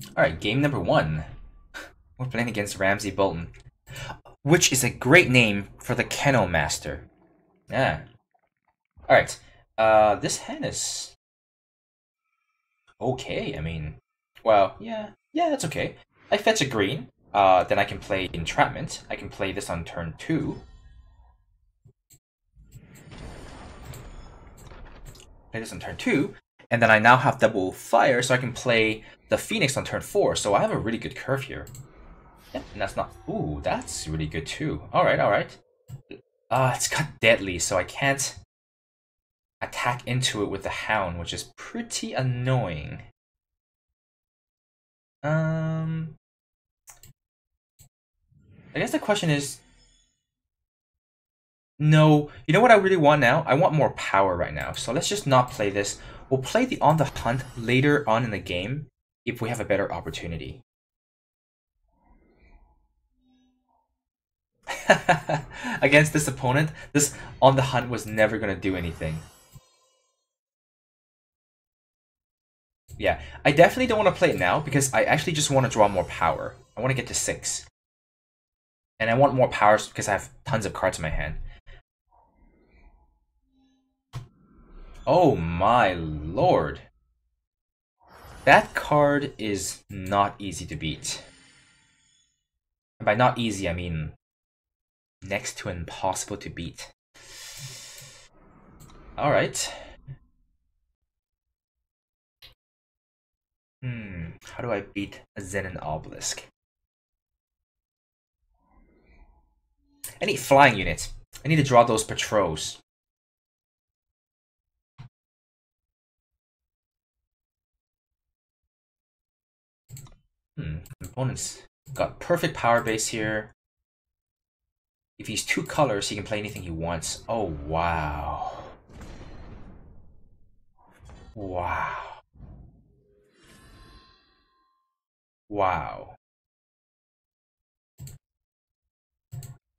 Alright, game number 1. We're playing against Ramsey Bolton, which is a great name for the Kennel Master. Yeah. Alright. This hand is okay. I mean, well, yeah, that's okay. I fetch a green. Then I can play Entrapment. I can play this on turn 2. Play this on turn 2. And then I now have double fire, so I can play the Phoenix on turn 4. So I have a really good curve here. Yep, and that's not... Ooh, that's really good too. Alright, alright. It's got Deadly, so I can't attack into it with the Hound, which is pretty annoying. I guess the question is... No, you know what I really want now? I want more power right now, so let's just not play this. We'll play the On the Hunt later on in the game if we have a better opportunity. Against this opponent, this On the Hunt was never going to do anything. Yeah, I definitely don't want to play it now because I actually just want to draw more power. I want to get to 6. And I want more powers because I have tons of cards in my hand. Oh my lord. That card is not easy to beat. And by not easy, I mean next to impossible to beat. Alright. How do I beat a Zenon Obelisk? I need flying units. I need to draw those patrols. Opponent's got perfect power base here. If he's 2 colors, he can play anything he wants. Oh, wow. Wow. Wow.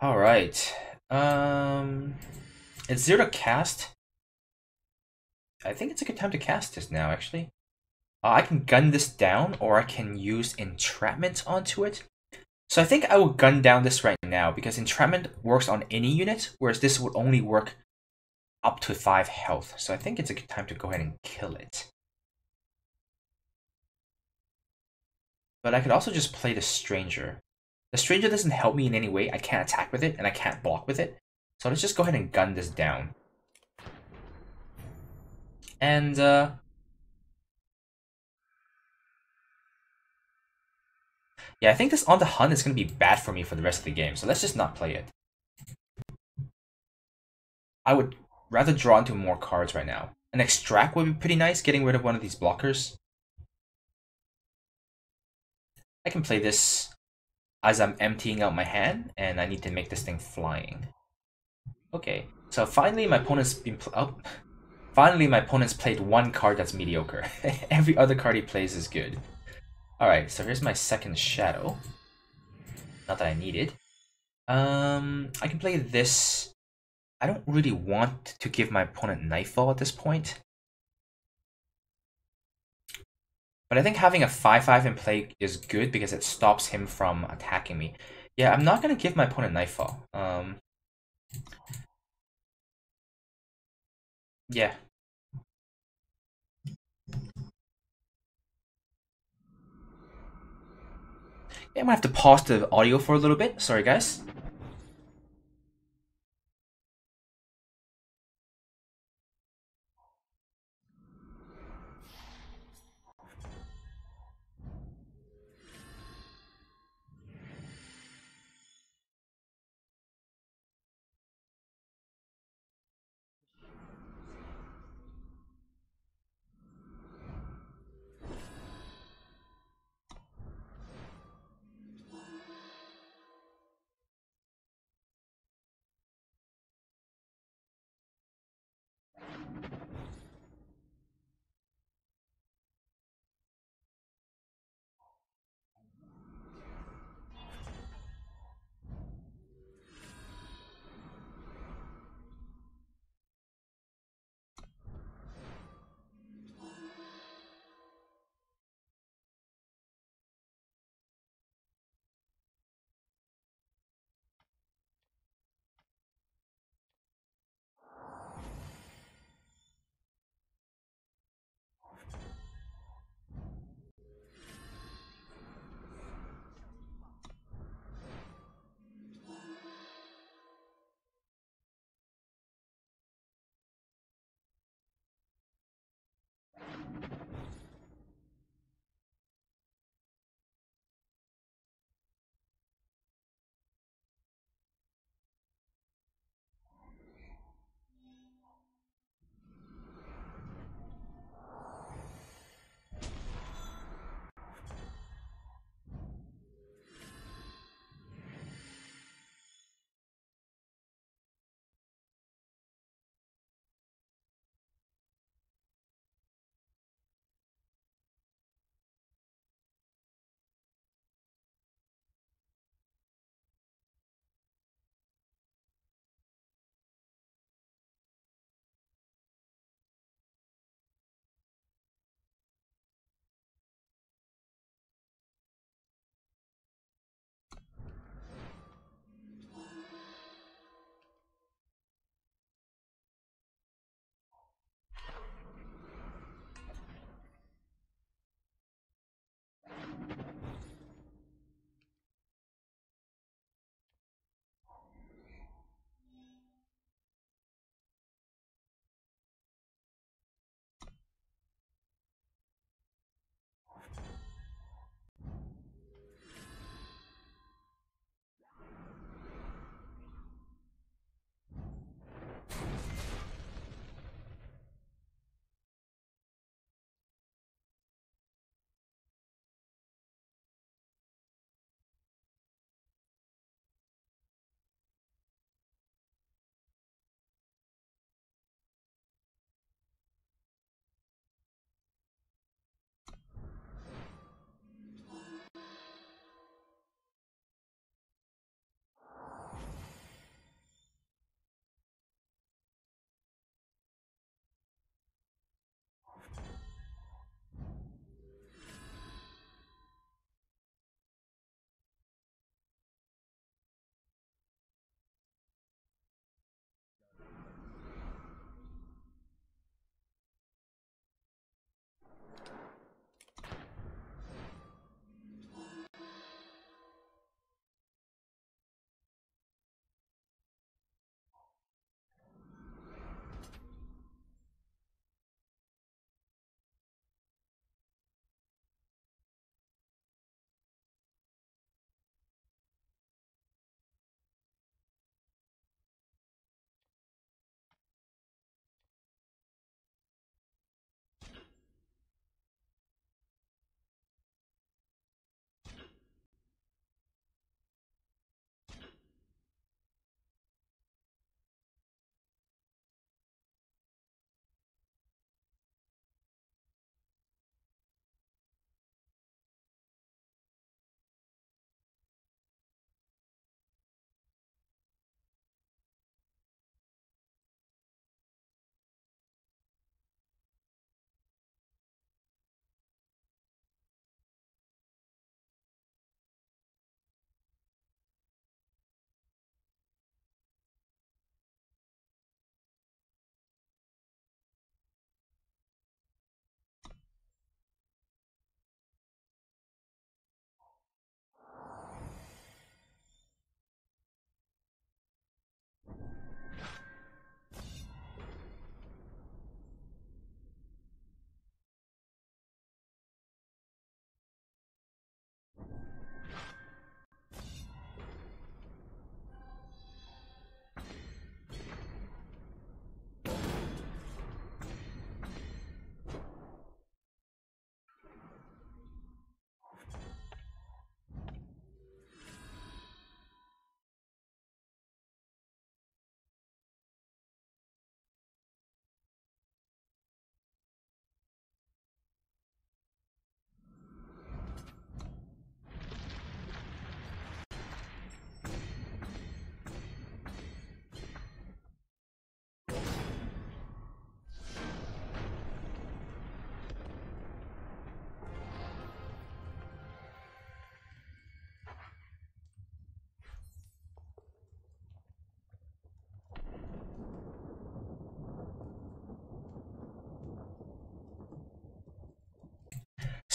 Alright. It's 0 to cast. I think it's a good time to cast this now, actually. I can gun this down, or I can use Entrapment onto it. So I think I will gun down this right now, because Entrapment works on any unit, whereas this would only work up to 5 health. So I think it's a good time to go ahead and kill it. But I could also just play the Stranger. The Stranger doesn't help me in any way. I can't attack with it, and I can't block with it. So let's just go ahead and gun this down. And, yeah, I think this On the Hunt is going to be bad for me for the rest of the game, so let's just not play it. I would rather draw into more cards right now. An Extract would be pretty nice, getting rid of one of these blockers. I can play this as I'm emptying out my hand, and I need to make this thing flying. Okay, so finally my opponent's been finally my opponent's played one card that's mediocre. Every other card he plays is good. Alright, so here's my second Shadow. Not that I need it. I can play this. I don't really want to give my opponent Nightfall at this point. But I think having a 5/5 in play is good because it stops him from attacking me. Yeah, I'm not going to give my opponent Nightfall. Yeah. Yeah, I'm going to have to pause the audio for a little bit. Sorry, guys.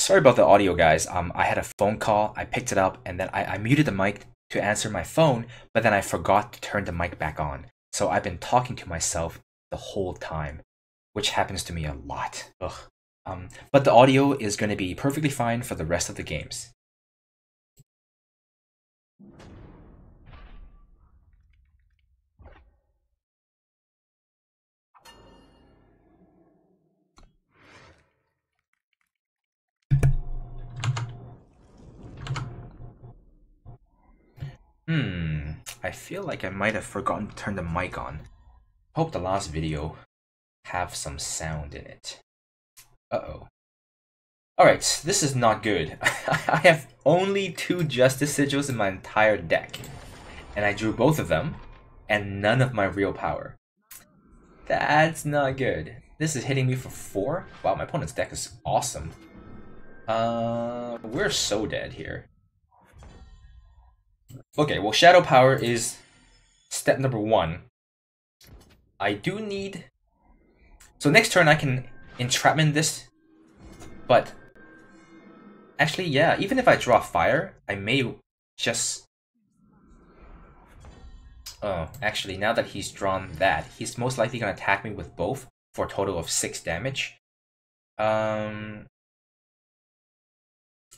Sorry about the audio, guys. I had a phone call. I picked it up, and then I muted the mic to answer my phone, but then I forgot to turn the mic back on. So I've been talking to myself the whole time, which happens to me a lot. Ugh. But the audio is going to be perfectly fine for the rest of the games. I feel like I might have forgotten to turn the mic on. Hope the last video have some sound in it. Uh-oh. Alright, this is not good. I have only 2 Justice Sigils in my entire deck. And I drew both of them, and none of my real power. That's not good. This is hitting me for 4? Wow, my opponent's deck is awesome. We're so dead here. Okay, well, Shadow Power is step number 1. I do need... So next turn I can Entrapment this, but... Actually, yeah, even if I draw Fire, I may just... Oh, actually, now that he's drawn that, he's most likely going to attack me with both for a total of 6 damage. No,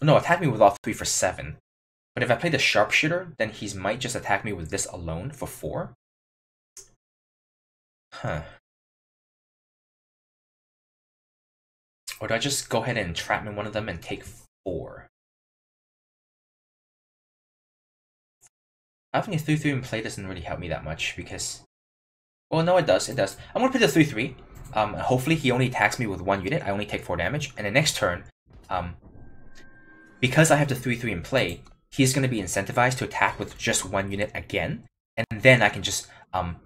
attack me with all 3 for 7. But if I play the Sharpshooter, then he might just attack me with this alone for 4. Huh. Or do I just go ahead and Entrapment one of them and take 4? Having a 3-3 in play doesn't really help me that much because... Well, no, it does. It does. I'm going to play the 3-3. Hopefully he only attacks me with 1 unit. I only take 4 damage. And the next turn, because I have the 3-3 in play, he's going to be incentivized to attack with just 1 unit again. And then I can just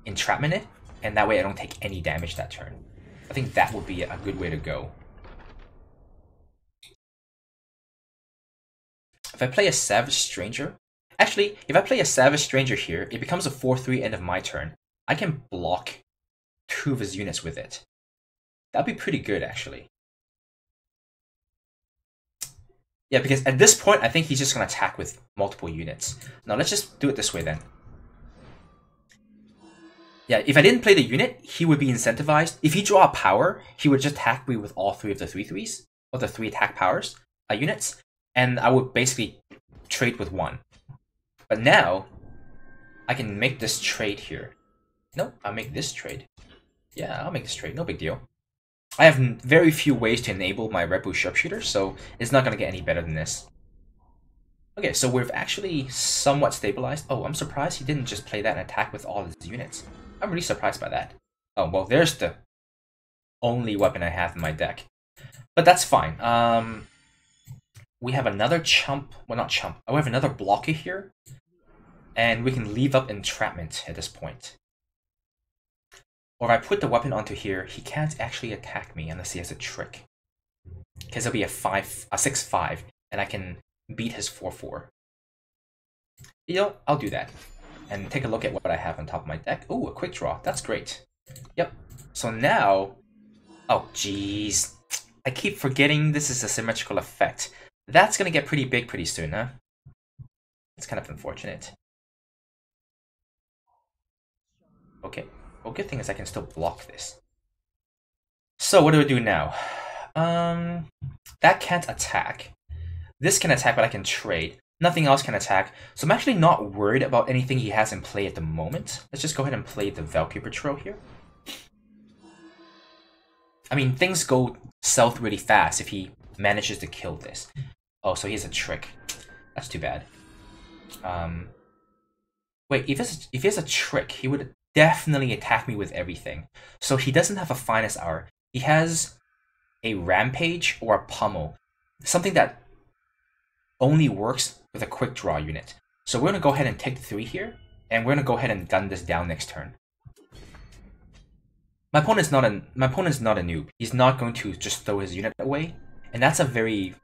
Entrapment it. And that way I don't take any damage that turn. I think that would be a good way to go. If I play a Savage Stranger... Actually, if I play a Savage Stranger here, it becomes a 4-3 end of my turn. I can block 2 of his units with it. That'd be pretty good, actually. Yeah, because at this point, I think he's just going to attack with multiple units. Now, let's just do it this way, then. Yeah, if I didn't play the unit, he would be incentivized. If he draw a power, he would just attack me with all 3 of the 3-3s, or the 3 attack powers, units, and I would basically trade with 1. But now, I can make this trade here. No, I'll make this trade. Yeah, I'll make this trade, no big deal. I have very few ways to enable my Red Blue Sharpshooter, so it's not going to get any better than this. Okay, so we've actually somewhat stabilized. Oh, I'm surprised he didn't just play that and attack with all his units. I'm really surprised by that. Oh, well, there's the only weapon I have in my deck. But that's fine. We have another chump. Well, not chump. We have another blocker here. And we can leave up Entrapment at this point. Or if I put the weapon onto here, he can't actually attack me unless he has a trick. Because it'll be a 6-5, and I can beat his 4-4. You know, I'll do that. And take a look at what I have on top of my deck. Ooh, a quick draw. That's great. Yep. So now... Oh, jeez. I keep forgetting this is a symmetrical effect. That's going to get pretty big pretty soon, huh? It's kind of unfortunate. Okay. Well, good thing is I can still block this. So, what do I do now? That can't attack. This can attack, but I can trade. Nothing else can attack. So I'm actually not worried about anything he has in play at the moment. Let's just go ahead and play the Valkyrie Patrol here. I mean, things go south really fast if he manages to kill this. Oh, so he has a trick. That's too bad. Wait, if he has a trick, he would definitely attack me with everything. So he doesn't have a Finest Hour. He has a Rampage or a Pummel. Something that only works with a quick draw unit. So we're going to go ahead and take the 3 here. And we're going to go ahead and gun this down next turn. My opponent's not a noob. He's not going to just throw his unit away. And that's a very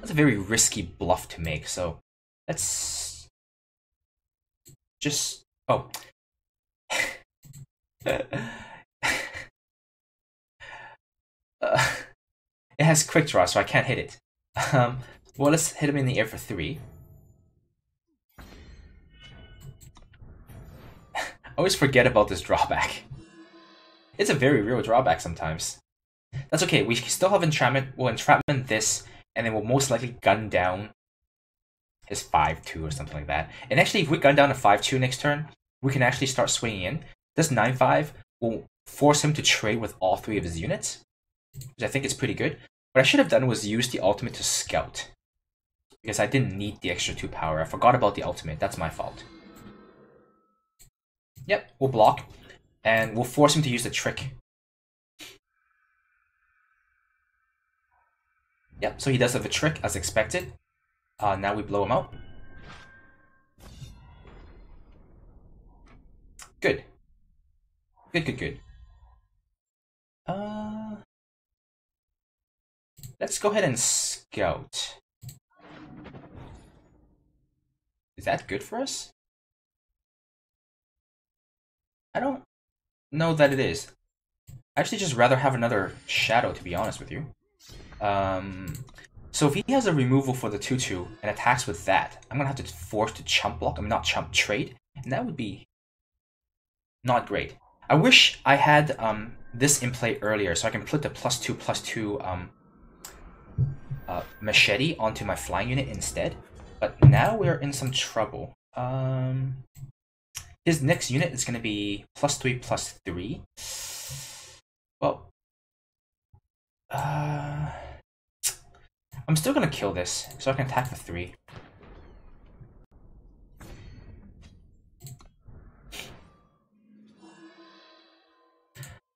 risky bluff to make. So let's just... Oh. It has quick draw, so I can't hit it. Well, let's hit him in the air for 3. I always forget about this drawback. It's a very real drawback sometimes. That's okay, we still have entrapment. We'll entrapment this, and then we'll most likely gun down his 5-2 or something like that. And actually, if we gun down a 5-2 next turn, we can actually start swinging in. This 9-5 will force him to trade with all 3 of his units, which I think is pretty good. What I should have done was use the ultimate to scout, because I didn't need the extra 2 power. I forgot about the ultimate. That's my fault. Yep, we'll block, and we'll force him to use the trick. Yep, so he does have a trick, as expected. Now we blow him out. Good. Good. Let's go ahead and scout. Is that good for us? I don't know that it is. I actually just rather have another shadow, to be honest with you. So if he has a removal for the 2-2 and attacks with that, I'm gonna have to force to chump block. I mean, not chump, trade, and that would be not great. I wish I had this in play earlier, so I can put the +2/+2 machete onto my flying unit instead. But now we're in some trouble. His next unit is gonna be +3/+3. Well, I'm still gonna kill this, so I can attack for 3.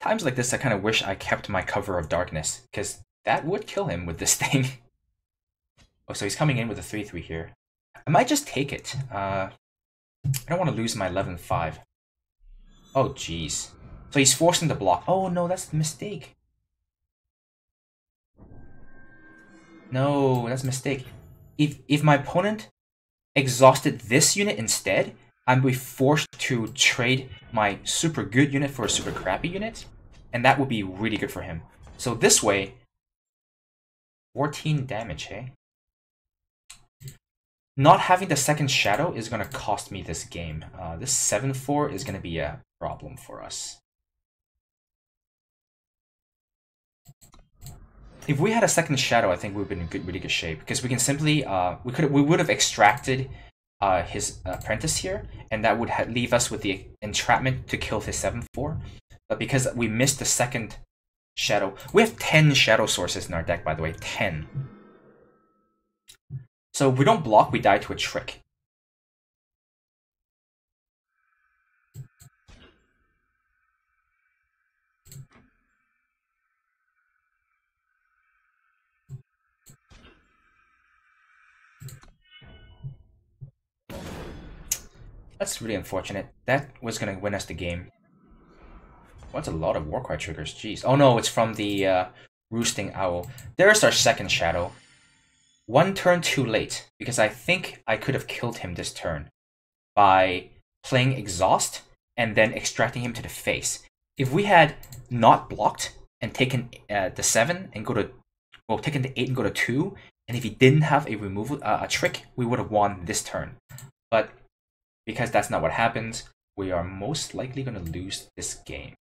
Times like this, I kind of wish I kept my cover of darkness, because that would kill him with this thing. Oh, so he's coming in with a 3-3 here. I might just take it. I don't want to lose my 11-5. Oh, jeez. So he's forcing the block. Oh, no, that's a mistake. No, that's a mistake. If my opponent exhausted this unit instead, I'd be forced to trade my super good unit for a super crappy unit, and that would be really good for him. So this way, 14 damage, hey? Not having the second shadow is going to cost me this game. This 7-4 is going to be a problem for us. If we had a second shadow, I think we've been in really good shape, because we can simply we would have extracted his apprentice here, and that would leave us with the entrapment to kill his 7-4. But because we missed the second shadow, we have 10 shadow sources in our deck, by the way, 10. So if we don't block, we die to a trick. That's really unfortunate. That was going to win us the game. What's a lot of Warcry triggers? Jeez. Oh no, it's from the Roosting Owl. There's our second shadow. 1 turn too late, because I think I could have killed him this turn by playing Exhaust and then extracting him to the face. If we had not blocked and taken the 7 and go to, well, taken the 8 and go to 2, and if he didn't have a removal, a trick, we would have won this turn. But because that's not what happens, we are most likely going to lose this game.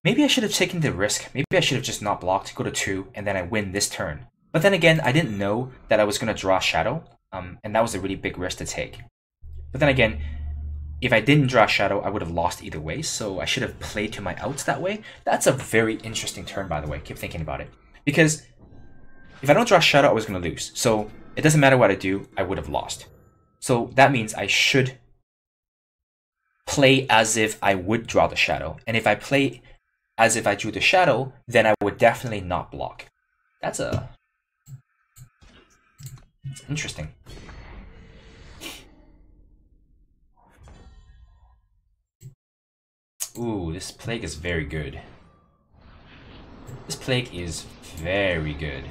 Maybe I should have taken the risk. Maybe I should have just not blocked, go to 2, and then I win this turn. But then again, I didn't know that I was going to draw Shadow, and that was a really big risk to take. But then again, if I didn't draw Shadow, I would have lost either way, so I should have played to my outs that way. That's a very interesting turn, by the way. Keep thinking about it. Because if I don't draw Shadow, I was going to lose. So it doesn't matter what I do, I would have lost. So that means I should play as if I would draw the Shadow. And if I play as if I drew the Shadow, then I would definitely not block. That's interesting. Ooh, this Plague is very good. This Plague is very good.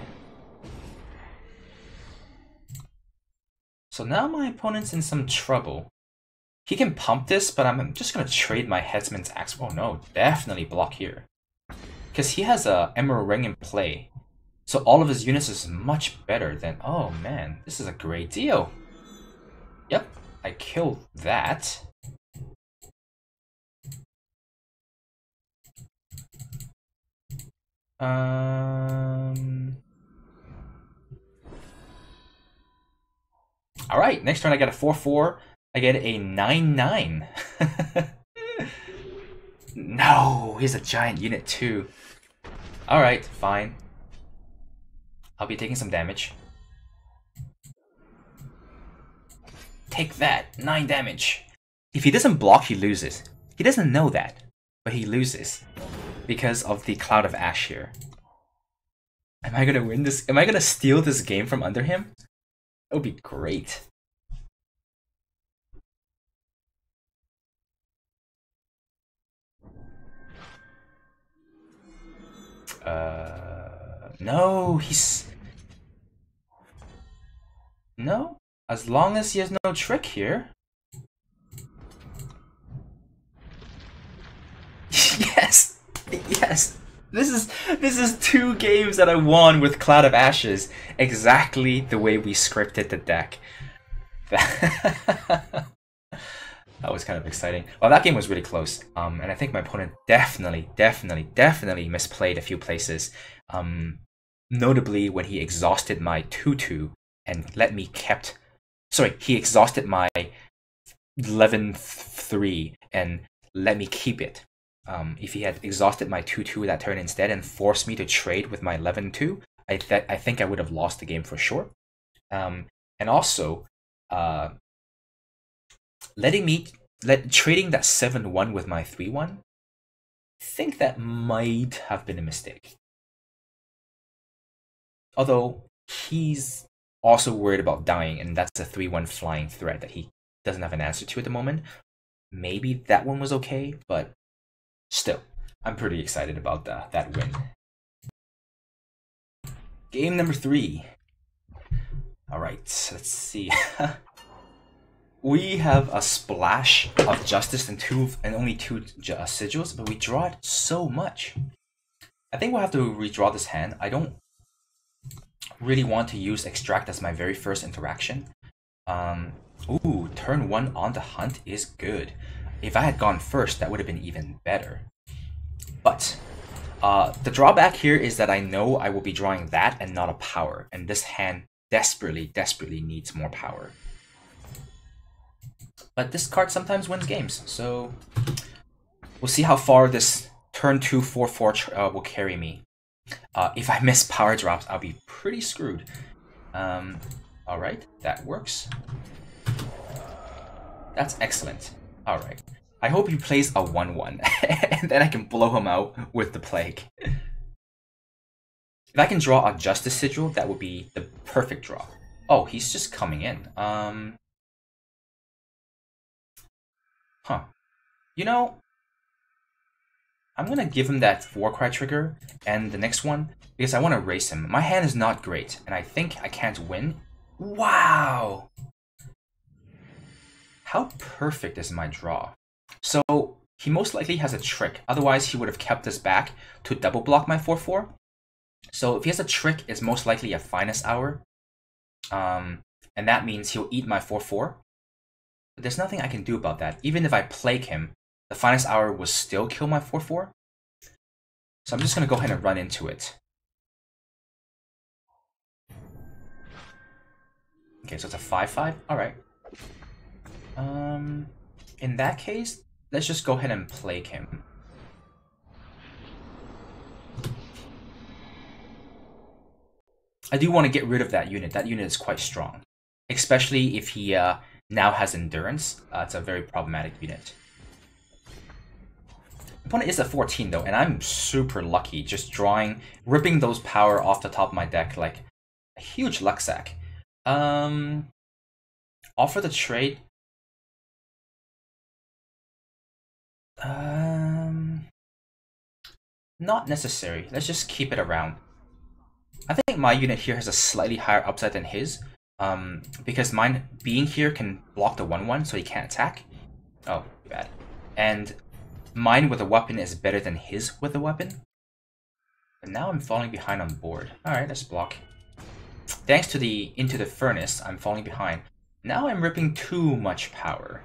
So now my opponent's in some trouble. He can pump this, but I'm just gonna trade my Headsman's Axe. Oh no, definitely block here. Because he has a Emerald Ring in play. So all of his units is much better than... Oh man, this is a great deal. Yep, I killed that. Alright, next turn I get a 4-4. I get a 9-9. No, he's a giant unit too. Alright, fine. I'll be taking some damage. Take that, 9 damage. If he doesn't block, he loses. He doesn't know that, but he loses. Because of the Cloud of Ash here. Am I gonna win this? Am I gonna steal this game from under him? That would be great. No, he's... No? As long as he has no trick here. Yes! Yes! This is 2 games that I won with Cloud of Ashes. Exactly the way we scripted the deck. That was kind of exciting. Well, that game was really close. And I think my opponent definitely misplayed a few places. Notably when he exhausted my 2-2 and let me kept... Sorry, he exhausted my 11-3 and let me keep it. If he had exhausted my 2-2 that turn instead and forced me to trade with my 11-2, I think I would have lost the game for sure. And also, trading that 7-1 with my 3-1, I think that might have been a mistake. Although he's also worried about dying, and that's a 3-1 flying threat that he doesn't have an answer to at the moment. Maybe that one was okay, but still, I'm pretty excited about that win. Game number 3. Alright, let's see. We have a splash of Justice and only 2 sigils, but we draw it so much. I think we'll have to redraw this hand. I don't really want to use Extract as my very first interaction. Ooh, turn 1 on the hunt is good. If I had gone first, that would have been even better. But the drawback here is that I know I will be drawing that and not a power, and this hand desperately needs more power. But this card sometimes wins games, so we'll see how far this turn 2 4-4 will carry me. If I miss power drops, I'll be pretty screwed. Alright, that works. That's excellent. Alright. I hope he plays a 1-1, and then I can blow him out with the Plague. If I can draw a Justice Sigil, that would be the perfect draw. Oh, he's just coming in. Huh. You know, I'm gonna give him that Warcry trigger and the next one because I want to race him. My hand is not great, and I think I can't win. Wow! How perfect is my draw? So, he most likely has a trick. Otherwise, he would have kept this back to double block my 4-4. So, if he has a trick, it's most likely a Finest Hour. And that means he'll eat my 4-4. But there's nothing I can do about that. Even if I Plague him, the Finest Hour will still kill my 4-4. So I'm just going to go ahead and run into it. Okay, so it's a 5-5? Alright. In that case, let's just go ahead and Plague him. I do want to get rid of that unit. That unit is quite strong. Especially if he now has Endurance. It's a very problematic unit. Opponent is a 14 though, and I'm super lucky just ripping those power off the top of my deck like a huge luck sack. Offer the trade. Not necessary. Let's just keep it around. I think my unit here has a slightly higher upside than his, because mine being here can block the 1-1, so he can't attack. Oh, bad. And mine with a weapon is better than his with a weapon. And now I'm falling behind on board. Alright, let's block. Thanks to the Into the Furnace, I'm falling behind. Now I'm ripping too much power.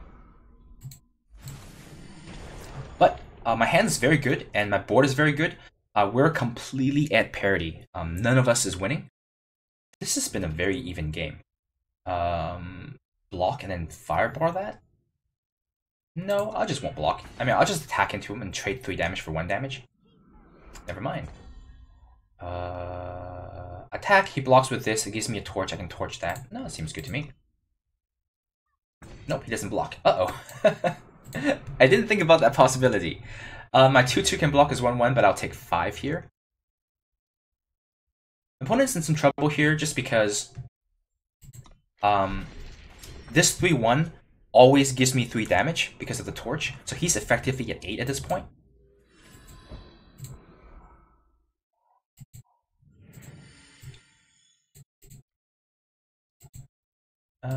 But my hand is very good, and my board is very good. We're completely at parity. None of us is winning. This has been a very even game. Block and then firebar that? No, I just won't block. I mean, I'll just attack into him and trade 3 damage for 1 damage. Never mind. Attack, he blocks with this. It gives me a torch. I can torch that. No, it seems good to me. Nope, he doesn't block. Uh-oh. I didn't think about that possibility. My 2-2 can block as 1-1, but I'll take 5 here. Opponent's in some trouble here just because this 3-1 always gives me 3 damage because of the torch. So he's effectively at 8 at this point.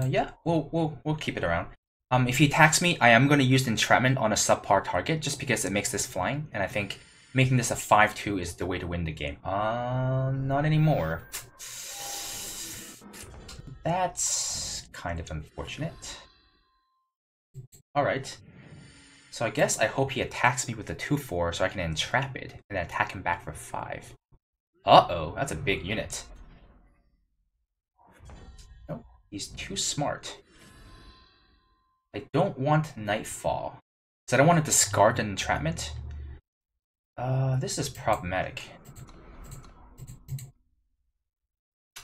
Yeah, we'll keep it around. If he attacks me, I am going to use entrapment on a subpar target just because it makes this flying, and I think making this a 5-2 is the way to win the game. Not anymore. That's kind of unfortunate. Alright. So I guess I hope he attacks me with the 2-4 so I can entrap it and then attack him back for 5. Uh-oh, that's a big unit. Nope, he's too smart. I don't want Nightfall, because I don't want to discard an entrapment. This is problematic.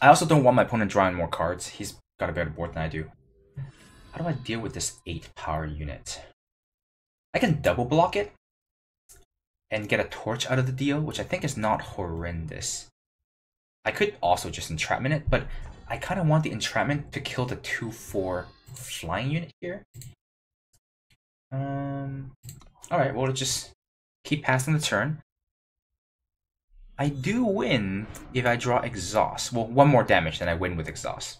I also don't want my opponent drawing more cards. He's got a better board than I do. How do I deal with this 8 power unit? I can double block it and get a torch out of the deal, which I think is not horrendous. I could also just entrapment it, but I kind of want the entrapment to kill the 2-4 flying unit here. Alright, well, let's just keep passing the turn. I do win if I draw exhaust. Well, 1 more damage, then I win with exhaust.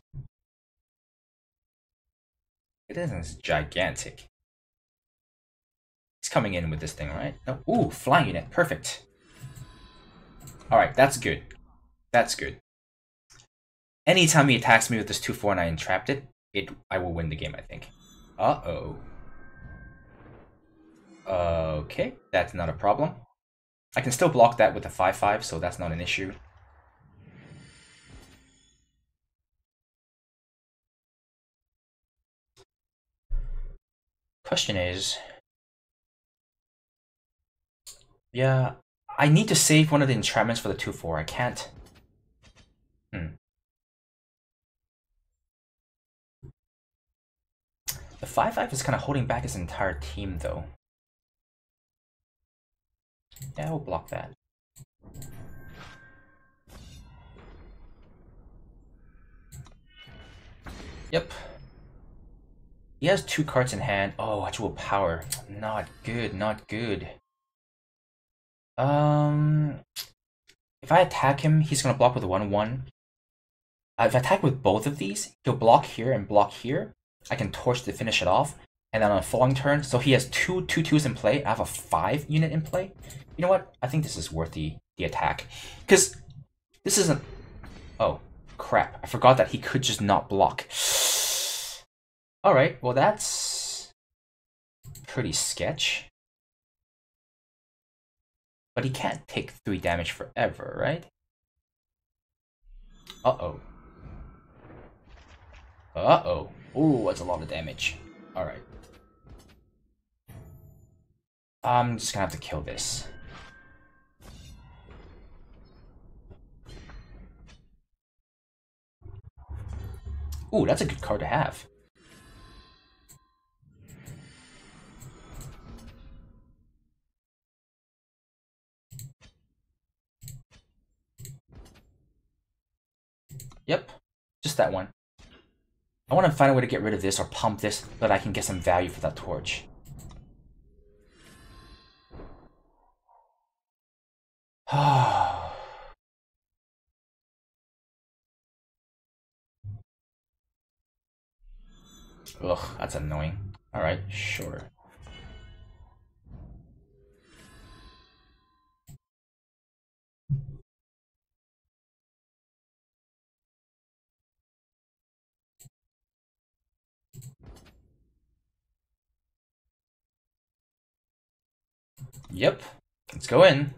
It is gigantic. He's coming in with this thing, right? Oh, ooh, flying unit. Perfect. Alright, that's good. That's good. Anytime he attacks me with this 2-4 and I entrapped it, I will win the game, I think. Uh-oh. Okay, that's not a problem. I can still block that with a 5-5, so that's not an issue. Question is... Yeah, I need to save one of the entrapments for the 2-4. I can't... The 5-5 is kind of holding back his entire team, though. Yeah, we'll block that. Yep. He has 2 cards in hand. Oh, actual power. Not good, not good. If I attack him, he's gonna block with a 1-1. If I attack with both of these, he'll block here and block here. I can torch to finish it off. And then on a falling turn, so he has 2 2-2s in play. I have a 5 unit in play. You know what? I think this is worth the attack. Because this isn't... Oh, crap. I forgot that he could just not block. Alright, well that's... pretty sketch. But he can't take 3 damage forever, right? Uh-oh. Uh-oh. Ooh, that's a lot of damage. Alright. I'm just gonna have to kill this. Ooh, that's a good card to have. Yep, just that one. I want to find a way to get rid of this or pump this so that I can get some value for that torch. Ugh, that's annoying. Alright, sure. Yep. Let's go in.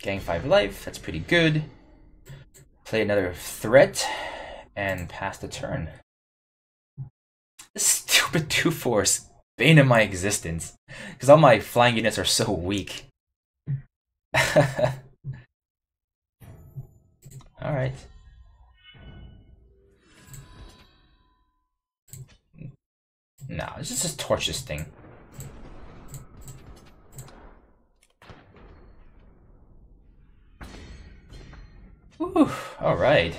Getting 5 life. That's pretty good. Play another threat. And pass the turn. This stupid 2/4 is bane of my existence. Because all my flying units are so weak. Alright. No, let's just torch this thing. Whew, alright.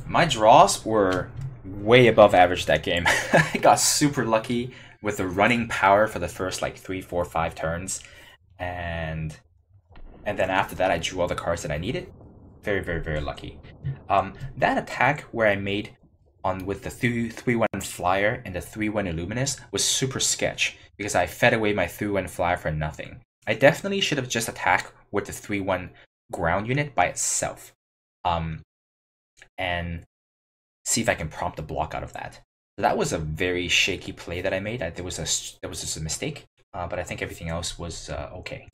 My draws were way above average that game. I got super lucky with the running power for the first like 3, 4, 5 turns. And then after that I drew all the cards that I needed. Very, very, very lucky. That attack where I made on with the 3/1 flyer and the 3/1 Illuminous was super sketch because I fed away my 3/1 flyer for nothing. I definitely should have just attacked with the 3/1 ground unit by itself, and see if I can prompt a block out of that. So that was a very shaky play that I made. There was just a mistake, but I think everything else was okay.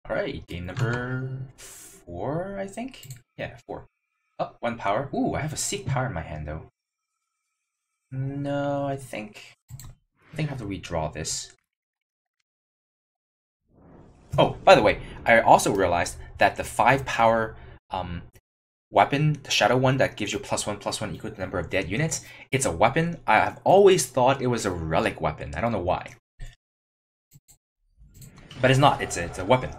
All right, game number 4, I think. Yeah, 4. Oh, 1 power. Ooh, I have a Seek power in my hand though. No, I think I have to redraw this. Oh, by the way, I also realized that the 5 power weapon, the shadow one that gives you +1/+1 equal to the number of dead units, it's a weapon. I have always thought it was a relic weapon. I don't know why. But it's not, it's a weapon.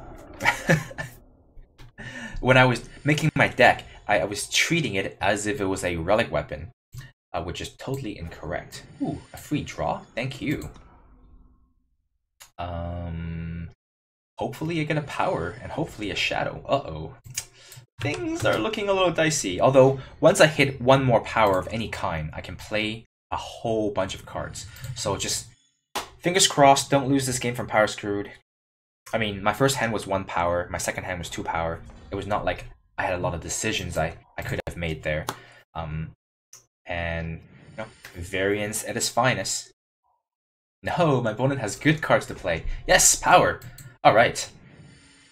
When I was making my deck, I was treating it as if it was a relic weapon, which is totally incorrect. Ooh, a free draw? Thank you. Hopefully I get a power, and hopefully a shadow. Uh-oh. Things are looking a little dicey. Although, once I hit 1 more power of any kind, I can play a whole bunch of cards. So just, fingers crossed, don't lose this game from Power Screwed. I mean, my first hand was 1 power, my second hand was 2 power. It was not like I had a lot of decisions I could have made there. And, you know, variance at its finest. No, my opponent has good cards to play. Yes, power! Alright.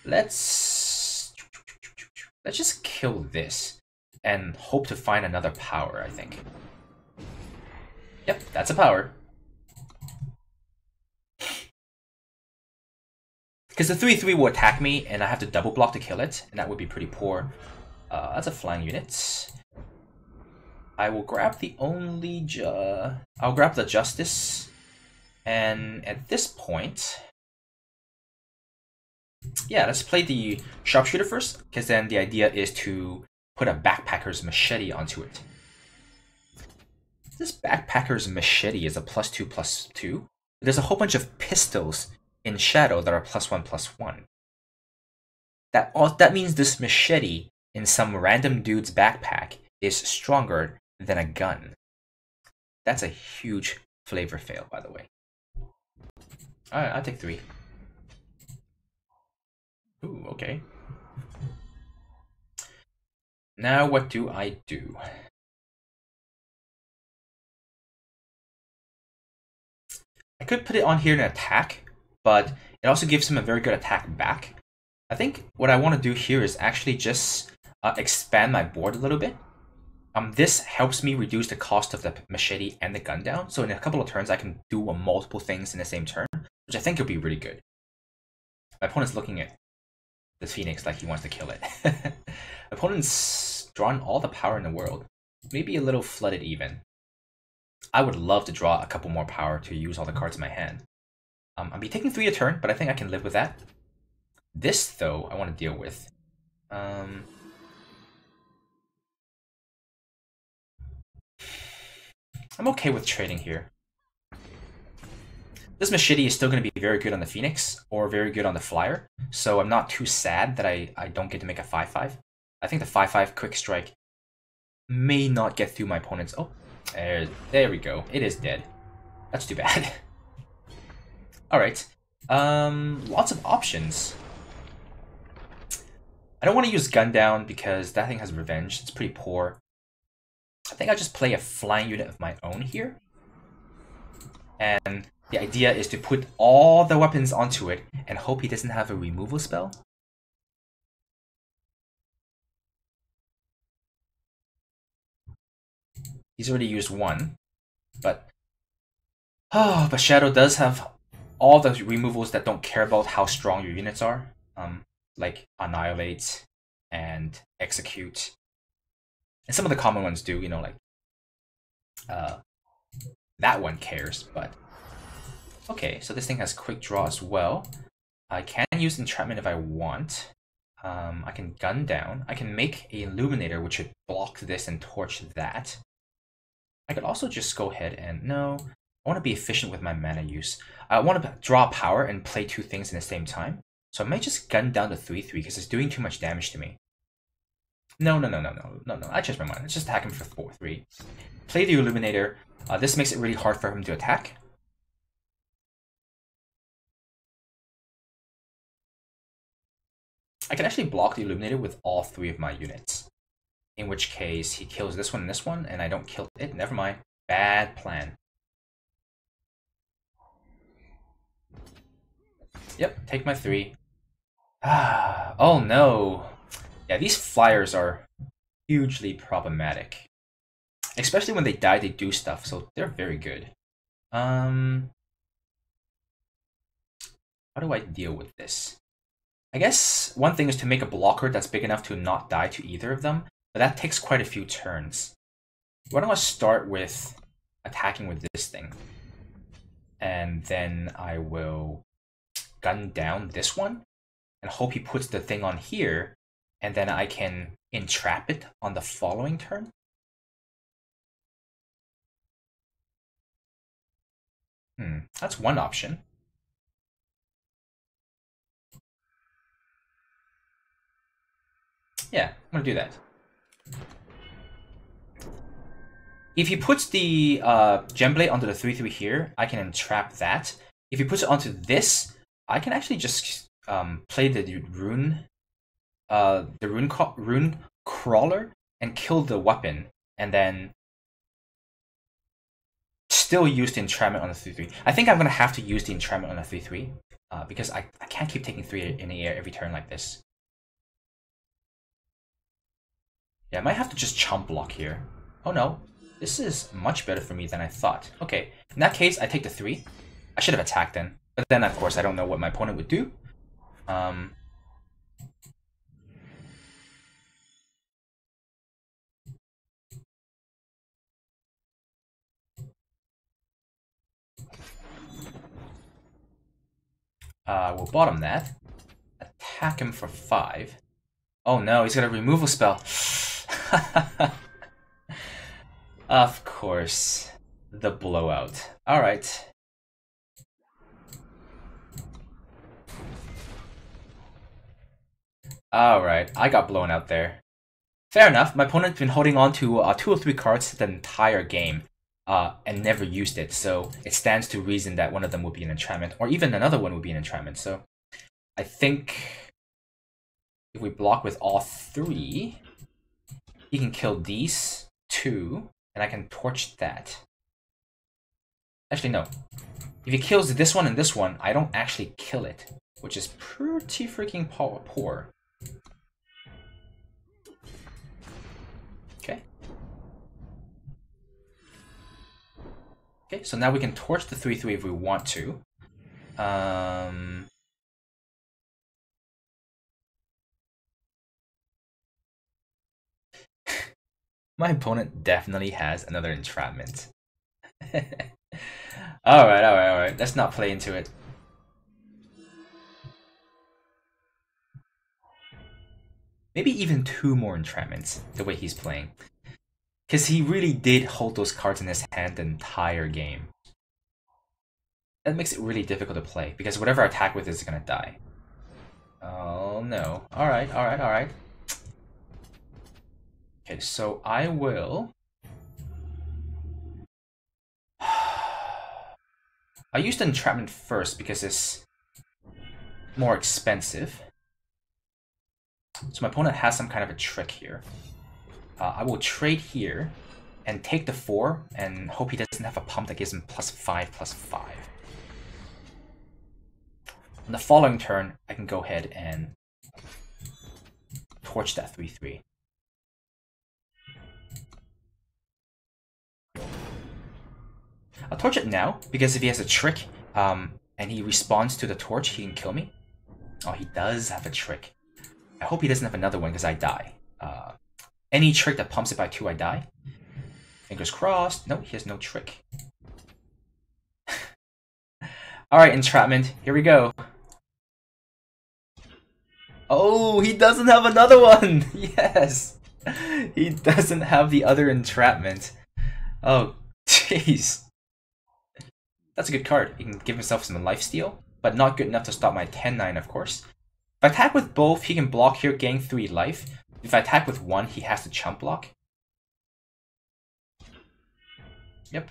Let's just kill this and hope to find another power, I think. Yep, that's a power. Because the 3/3 will attack me, and I have to double block to kill it, and that would be pretty poor. That's a flying unit. I will grab the only... I'll grab the Justice, and at this point... Yeah, let's play the Sharpshooter first, because then the idea is to put a Backpacker's Machete onto it. This Backpacker's Machete is a +2/+2. There's a whole bunch of pistols in Shadow that are +1/+1. That means this machete in some random dude's backpack is stronger than a gun. That's a huge flavor fail, by the way. Alright, I'll take 3. Ooh, okay. Now what do I do? I could put it on here in an attack, but it also gives him a very good attack back. I think what I want to do here is actually just expand my board a little bit. This helps me reduce the cost of the machete and the gun down, so in a couple of turns I can do multiple things in the same turn, which I think will be really good. My opponent's looking at this Phoenix like he wants to kill it. My opponent's drawn all the power in the world. Maybe a little flooded even. I would love to draw a couple more power to use all the cards in my hand. I'll be taking 3 a turn, but I think I can live with that. This, though, I want to deal with. I'm okay with trading here. This machete is still going to be very good on the Phoenix, or very good on the Flyer, so I'm not too sad that I don't get to make a 5/5. I think the 5/5 quick strike may not get through my opponent's... Oh, there we go. It is dead. That's too bad. Alright. Lots of options. I don't want to use Gun Down because that thing has revenge. It's pretty poor. I think I'll just play a flying unit of my own here. And the idea is to put all the weapons onto it and hope he doesn't have a removal spell. He's already used one, but Shadow does have all the removals that don't care about how strong your units are, like Annihilate and Execute, and some of the common ones do. You know, like that one cares, but okay. So this thing has Quick Draw as well. I can use Entrapment if I want. I can gun down. I can make a Illuminator, which would block this and torch that. I could also just go ahead and... No, I want to be efficient with my mana use. I want to draw power and play two things in the same time. So I might just gun down to 3-3 because it's doing too much damage to me. No. I changed my mind. Let's just attack him for 4-3. Play the Illuminator. This makes it really hard for him to attack. I can actually block the Illuminator with all three of my units. In which case, he kills this one, and I don't kill it. Never mind. Bad plan. Yep, take my 3. Oh no. Yeah, these flyers are hugely problematic. Especially when they die, they do stuff, so they're very good. How do I deal with this? I guess one thing is to make a blocker that's big enough to not die to either of them, but that takes quite a few turns. Why don't I start with attacking with this thing? And then I will gun down this one and hope he puts the thing on here, and then I can entrap it on the following turn. That's one option. Yeah, I'm gonna do that. If he puts the Gemblade onto the 3-3 here, I can entrap that. If he puts it onto this, I can actually just play the rune crawler and kill the weapon, and then still use the entrapment on the 3-3. I think I'm gonna have to use the entrapment on the 3-3 because I can't keep taking 3 in the air every turn like this. Yeah, I might have to just chump block here. Oh no, this is much better for me than I thought. Okay, in that case, I take the 3. I should have attacked then. But then, of course, I don't know what my opponent would do. We'll bottom that. Attack him for 5. Oh no, he's got a removal spell. Of course. The blowout. Alright. Alright, I got blown out there. Fair enough, my opponent's been holding on to 2 or 3 cards the entire game. And never used it, so it stands to reason that one of them would be an entrapment, or even another one would be an entrapment. So I think if we block with all 3, he can kill these 2, and I can torch that. Actually, no. If he kills this one and this one, I don't actually kill it, which is pretty freaking poor. Okay. Okay, so now we can torch the 3-3 if we want to. My opponent definitely has another entrapment. Alright. Let's not play into it. Maybe even 2 more entrapments, the way he's playing. Because he really did hold those cards in his hand the entire game. That makes it really difficult to play, because whatever I attack with is gonna die. Oh no. Alright. Okay, so I will... I used entrapment first because it's more expensive. So my opponent has some kind of a trick here. I will trade here, and take the 4 and hope he doesn't have a pump that gives him +5/+5. On the following turn, I can go ahead and torch that 3/3. I'll torch it now, because if he has a trick, and he responds to the torch, he can kill me. Oh, he does have a trick. I hope he doesn't have another one, because I die. Any trick that pumps it by 2, I die. Fingers crossed. No, he has no trick. Alright, entrapment. Here we go. Oh, he doesn't have another one! Yes! He doesn't have the other entrapment. Oh, jeez. That's a good card. He can give himself some lifesteal, but not good enough to stop my 10-9, of course. If I attack with both, he can block here, gain 3 life. If I attack with one, he has to chump block. Yep.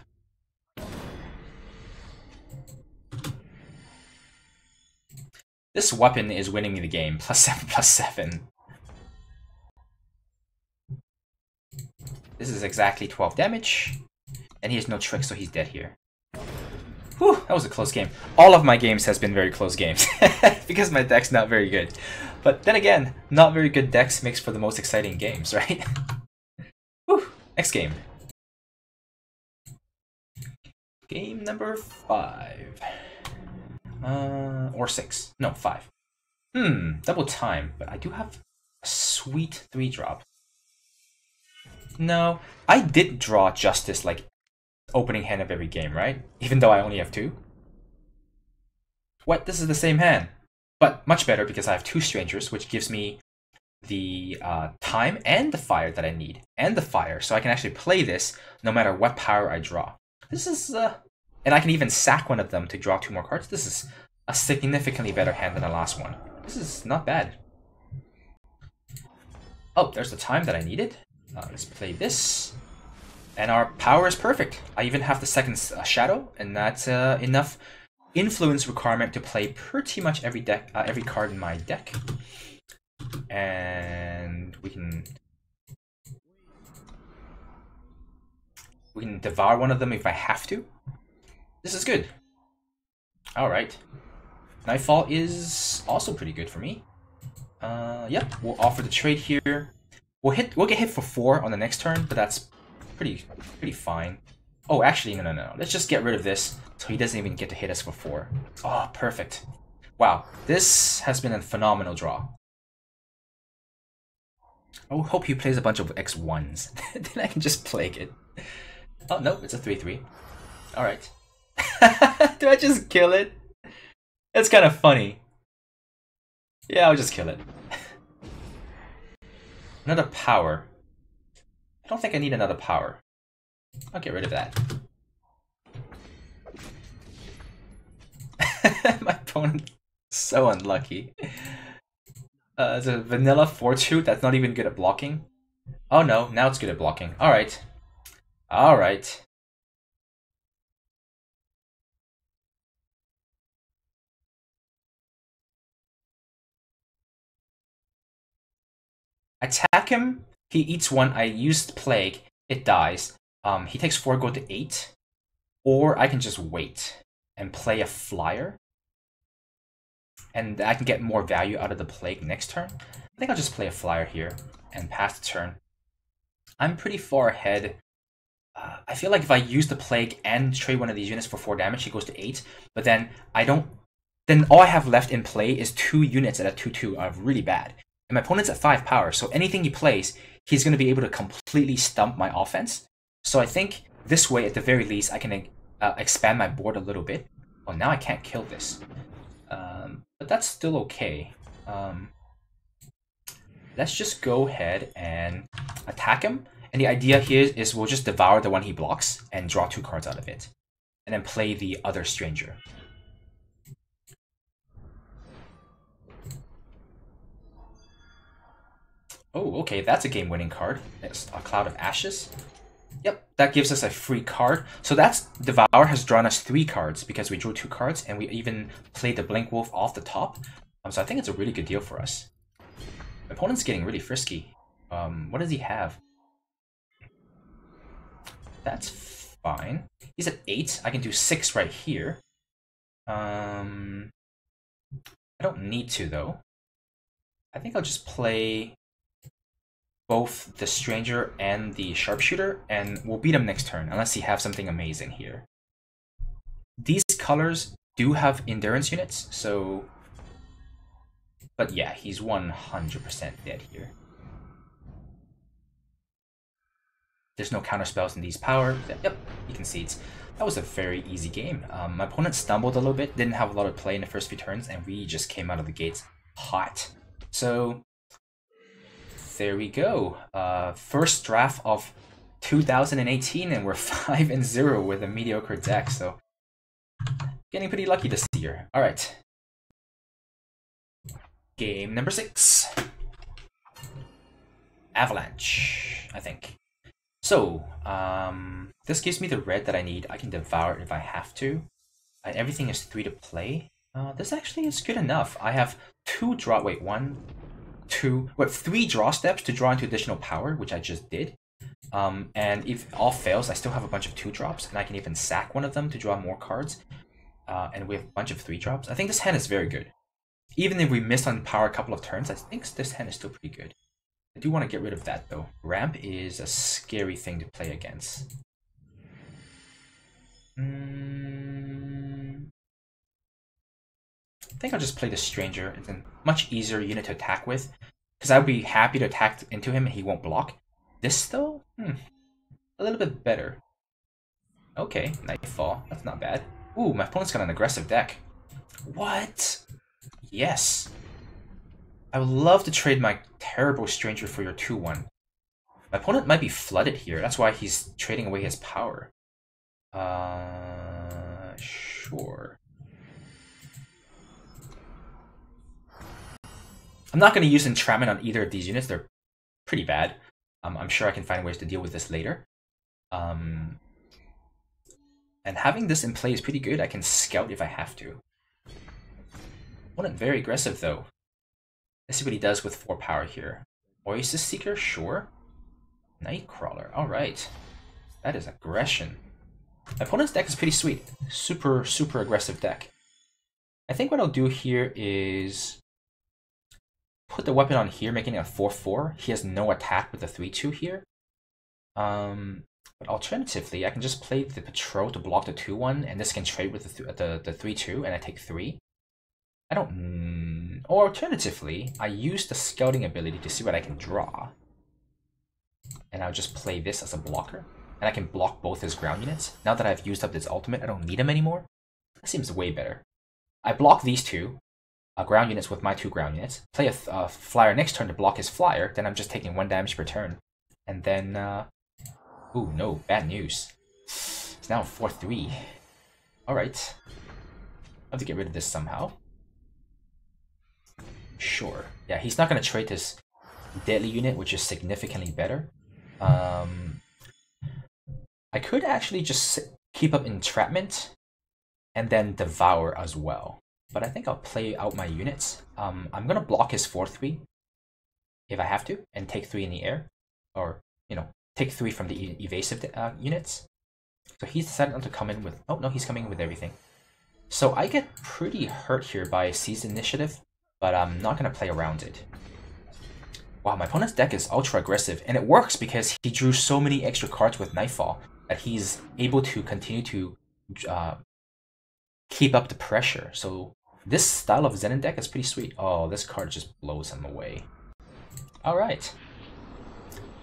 This weapon is winning me the game. +7/+7. This is exactly 12 damage. And he has no trick, so he's dead here. Whew, that was a close game. All of my games has been very close games. Because my deck's not very good. But then again, not very good decks makes for the most exciting games, right? Whew, next game. Game number 5. Or 6. No, 5. Double time. But I do have a sweet 3-drop. No, I did draw Justice like opening hand of every game, right? Even though I only have 2. What? This is the same hand. But much better because I have 2 strangers, which gives me the time and the fire that I need. And the fire, so I can actually play this no matter what power I draw. This is, and I can even sack one of them to draw 2 more cards. This is a significantly better hand than the last one. This is not bad. Oh, there's the time that I needed. Let's play this. And our power is perfect. I even have the second shadow, and that's enough influence requirement to play pretty much every card in my deck. And we can devour one of them if I have to. This is good. All right. Nightfall is also pretty good for me. Yep, we'll offer the trade here. We'll get hit for 4 on the next turn, but that's pretty fine. Oh, actually, no. Let's just get rid of this so he doesn't even get to hit us for 4. Oh, perfect. Wow, this has been a phenomenal draw. I hope he plays a bunch of X1s. Then I can just plague it. Oh, no, it's a 3/3. Alright. Do I just kill it? It's kind of funny. Yeah, I'll just kill it. Another power. I don't think I need another power. I'll get rid of that. My opponent is so unlucky. It's a vanilla 4/2 that's not even good at blocking. Oh no, now it's good at blocking. Alright. Alright. Attack him, he eats 1, I used Plague, it dies. He takes 4, go to 8. Or I can just wait and play a flyer. And I can get more value out of the Plague next turn. I think I'll just play a flyer here and pass the turn. I'm pretty far ahead. I feel like if I use the Plague and trade one of these units for 4 damage, he goes to 8. But then I don't... Then all I have left in play is 2 units at a 2/2 are really bad. And my opponent's at 5 power, so anything he plays, he's going to be able to completely stump my offense. So I think this way, at the very least, I can expand my board a little bit. Oh, now I can't kill this. But that's still okay. Let's just go ahead and attack him. And the idea here is we'll just devour the one he blocks and draw 2 cards out of it. And then play the other stranger. Oh, okay, that's a game-winning card. It's a Cloud of Ashes. Yep, that gives us a free card. So that's Devour has drawn us 3 cards because we drew 2 cards and we even played the Blink Wolf off the top. So I think it's a really good deal for us. My opponent's getting really frisky. What does he have? That's fine. He's at 8. I can do 6 right here. I don't need to, though. I think I'll just play both the Stranger and the Sharpshooter, and we'll beat him next turn, unless he has something amazing here. These colors do have endurance units, so... But yeah, he's 100% dead here. There's no counter spells in these power. Yep, he concedes. That was a very easy game. My opponent stumbled a little bit, didn't have a lot of play in the first few turns, and we just came out of the gates hot. So, there we go. First draft of 2018, and we're 5-0 with a mediocre deck, so getting pretty lucky this year. Alright. Game number 6. Avalanche, I think. So, this gives me the red that I need. I can devour it if I have to. Everything is 3 to play. This actually is good enough. I have 2 draw, wait, 3 draw steps to draw into additional power, which I just did. And if all fails, I still have a bunch of 2 drops, and I can even sack one of them to draw more cards. And we have a bunch of 3 drops. I think this hand is very good. Even if we miss on power a couple of turns, I think this hand is still pretty good. I do want to get rid of that, though. Ramp is a scary thing to play against. I think I'll just play the Stranger. It's a much easier unit to attack with, because I would be happy to attack into him and he won't block. This, though? A little bit better. Okay, Nightfall. That's not bad. Ooh, my opponent's got an aggressive deck. What? Yes. I would love to trade my terrible Stranger for your 2-1. My opponent might be flooded here. That's why he's trading away his power. Sure. I'm not going to use Entrapment on either of these units. They're pretty bad. I'm sure I can find ways to deal with this later. And having this in play is pretty good. I can scout if I have to. Opponent very aggressive, though. Let's see what he does with 4 power here. Oasis Seeker, sure. Nightcrawler, alright. That is aggression. My opponent's deck is pretty sweet. Super, super aggressive deck. I think what I'll do here is put the weapon on here, making it a 4-4. He has no attack with the 3-2 here. But alternatively, I can just play the Patrol to block the 2-1, and this can trade with the 3-2, and I take 3. I don't... Or alternatively, I use the Scouting ability to see what I can draw. And I'll just play this as a blocker. And I can block both his ground units. Now that I've used up this ultimate, I don't need him anymore. That seems way better. I block these 2 ground units with my 2 ground units. Play a flyer next turn to block his flyer. Then I'm just taking 1 damage per turn. And then... Ooh, no. Bad news. It's now 4-3. Alright. I have to get rid of this somehow. Sure. Yeah, he's not going to trade this deadly unit, which is significantly better. I could actually just keep up Entrapment and then Devour as well. But I think I'll play out my units. I'm going to block his 4-3 if I have to, and take 3 in the air. Or, you know, take 3 from the evasive units. So he's decided not to come in with... Oh, no, he's coming in with everything. So I get pretty hurt here by Seize Initiative, but I'm not going to play around it. Wow, my opponent's deck is ultra aggressive, and it works because he drew so many extra cards with Nightfall that he's able to continue to keep up the pressure. So this style of Zenin deck is pretty sweet. Oh, this card just blows him away. Alright.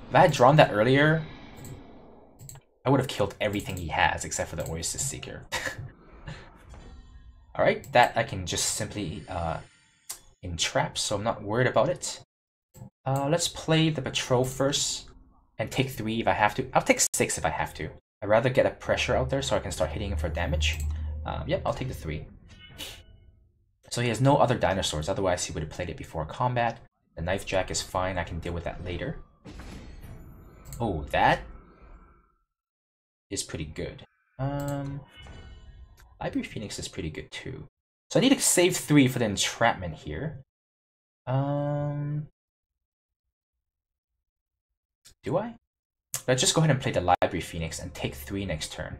If I had drawn that earlier, I would have killed everything he has except for the Oasis Seeker. Alright, that I can just simply entrap, so I'm not worried about it. Let's play the Patrol first and take 3 if I have to. I'll take 6 if I have to. I'd rather get a pressure out there so I can start hitting him for damage. Yep, I'll take the 3. So he has no other dinosaurs, otherwise he would have played it before combat. The Knife Jack is fine, I can deal with that later. Oh, that is pretty good. Library Phoenix is pretty good too. So I need to save 3 for the Entrapment here. Do I? let's just go ahead and play the Library Phoenix and take 3 next turn.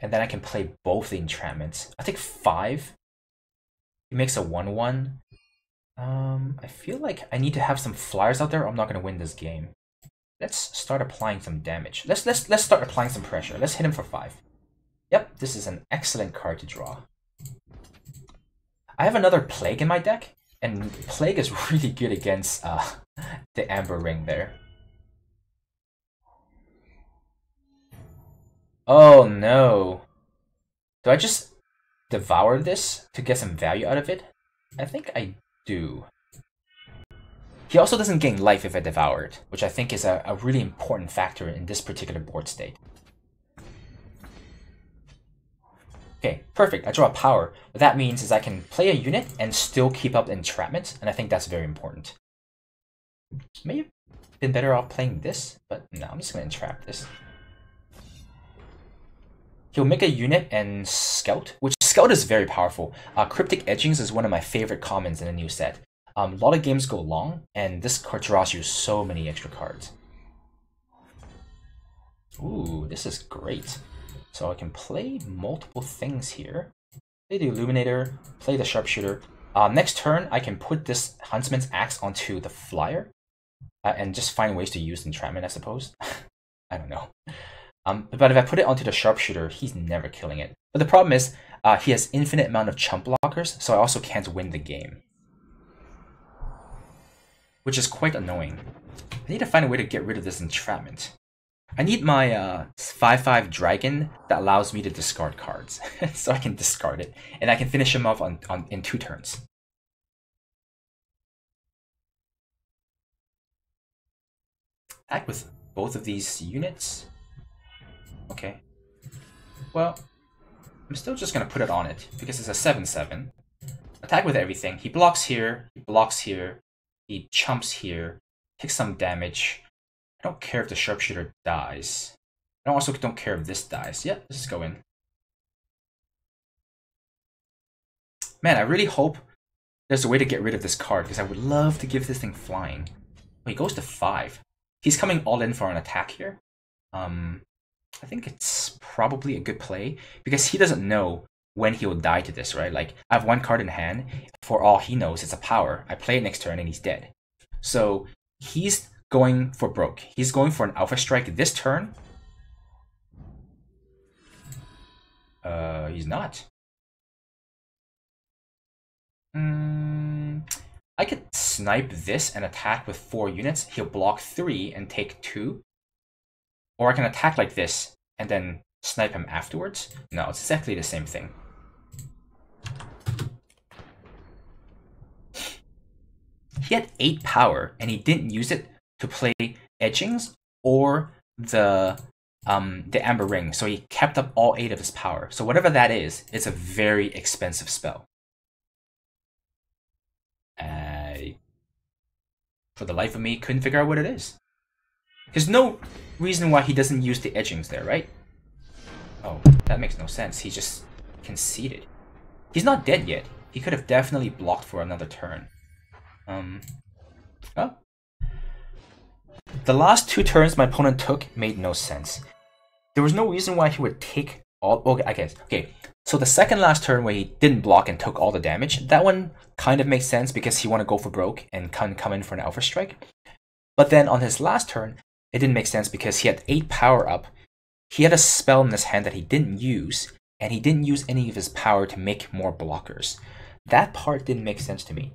And then I can play both the enchantments. I take 5. He makes a 1/1. I feel like I need to have some flyers out there or I'm not gonna win this game. Let's start applying some damage. Let's start applying some pressure. Let's hit him for 5. Yep, this is an excellent card to draw. I have another Plague in my deck, and Plague is really good against the Amber Ring there. Oh no. Do I just devour this to get some value out of it? I think I do. He also doesn't gain life if I devour it, which I think is a really important factor in this particular board state. Okay, perfect. I draw a power. What that means is I can play a unit and still keep up the entrapment, and I think that's very important. May have been better off playing this, but no, I'm just going to entrap this. He'll make a unit and scout, which scout is very powerful. Cryptic Edgings is one of my favorite commons in the new set. A lot of games go long, and this card draws you so many extra cards. Ooh, this is great. So I can play multiple things here. Play the Illuminator, play the Sharpshooter. Next turn, I can put this Huntsman's Axe onto the Flyer, and just find ways to use entrapment, I suppose. I don't know. But if I put it onto the Sharpshooter, he's never killing it. But the problem is, he has infinite amount of chump blockers, so I also can't win the game. Which is quite annoying. I need to find a way to get rid of this entrapment. I need my 5/5 dragon that allows me to discard cards. So I can discard it, and I can finish him off in 2 turns. Attack with both of these units. Okay. Well, I'm still just going to put it on it, because it's a 7/7. Attack with everything. He blocks here, he blocks here, he chumps here, takes some damage. I don't care if the Sharpshooter dies. I also don't care if this dies. Yeah, let's just go in. Man, I really hope there's a way to get rid of this card, because I would love to give this thing flying. Oh, he goes to 5. He's coming all in for an attack here. I think it's probably a good play, because he doesn't know when he'll die to this, right? Like, I have 1 card in hand. For all he knows, it's a power. I play it next turn and he's dead. So he's going for broke. He's going for an Alpha Strike this turn. He's not. I could snipe this and attack with 4 units. He'll block 3 and take 2. Or I can attack like this and then snipe him afterwards. No, it's exactly the same thing. He had 8 power, and he didn't use it to play Edgings or the Amber Ring, so he kept up all 8 of his power. So whatever that is, it's a very expensive spell. For the life of me, couldn't figure out what it is. There's no reason why he doesn't use the Edgings there, right? Oh, that makes no sense. He just conceded. He's not dead yet. He could have definitely blocked for another turn. Oh. The last 2 turns my opponent took made no sense. There was no reason why he would take all... Okay, I guess. Okay, so the second last turn where he didn't block and took all the damage, that one kind of makes sense because he wanted to go for broke and come in for an Alpha Strike. But then on his last turn, it didn't make sense because he had 8 power up. He had a spell in his hand that he didn't use, and he didn't use any of his power to make more blockers. That part didn't make sense to me.